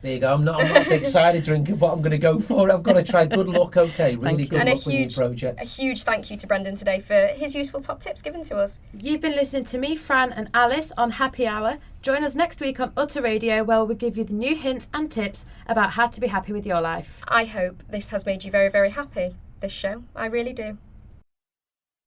[SPEAKER 5] There you go. I'm not a big cider drinker, but I'm going to go for it. I've got to try. Good luck, okay? Really good
[SPEAKER 4] And
[SPEAKER 5] luck with your project.
[SPEAKER 4] A huge thank you to Brendan today for his useful top tips given to us.
[SPEAKER 2] You've been listening to me, Fran and Alice on Happy Hour. Join us next week on Utter Radio, where we'll give you the new hints and tips about how to be happy with your life.
[SPEAKER 4] I hope this has made you very, very happy, this show. I really do.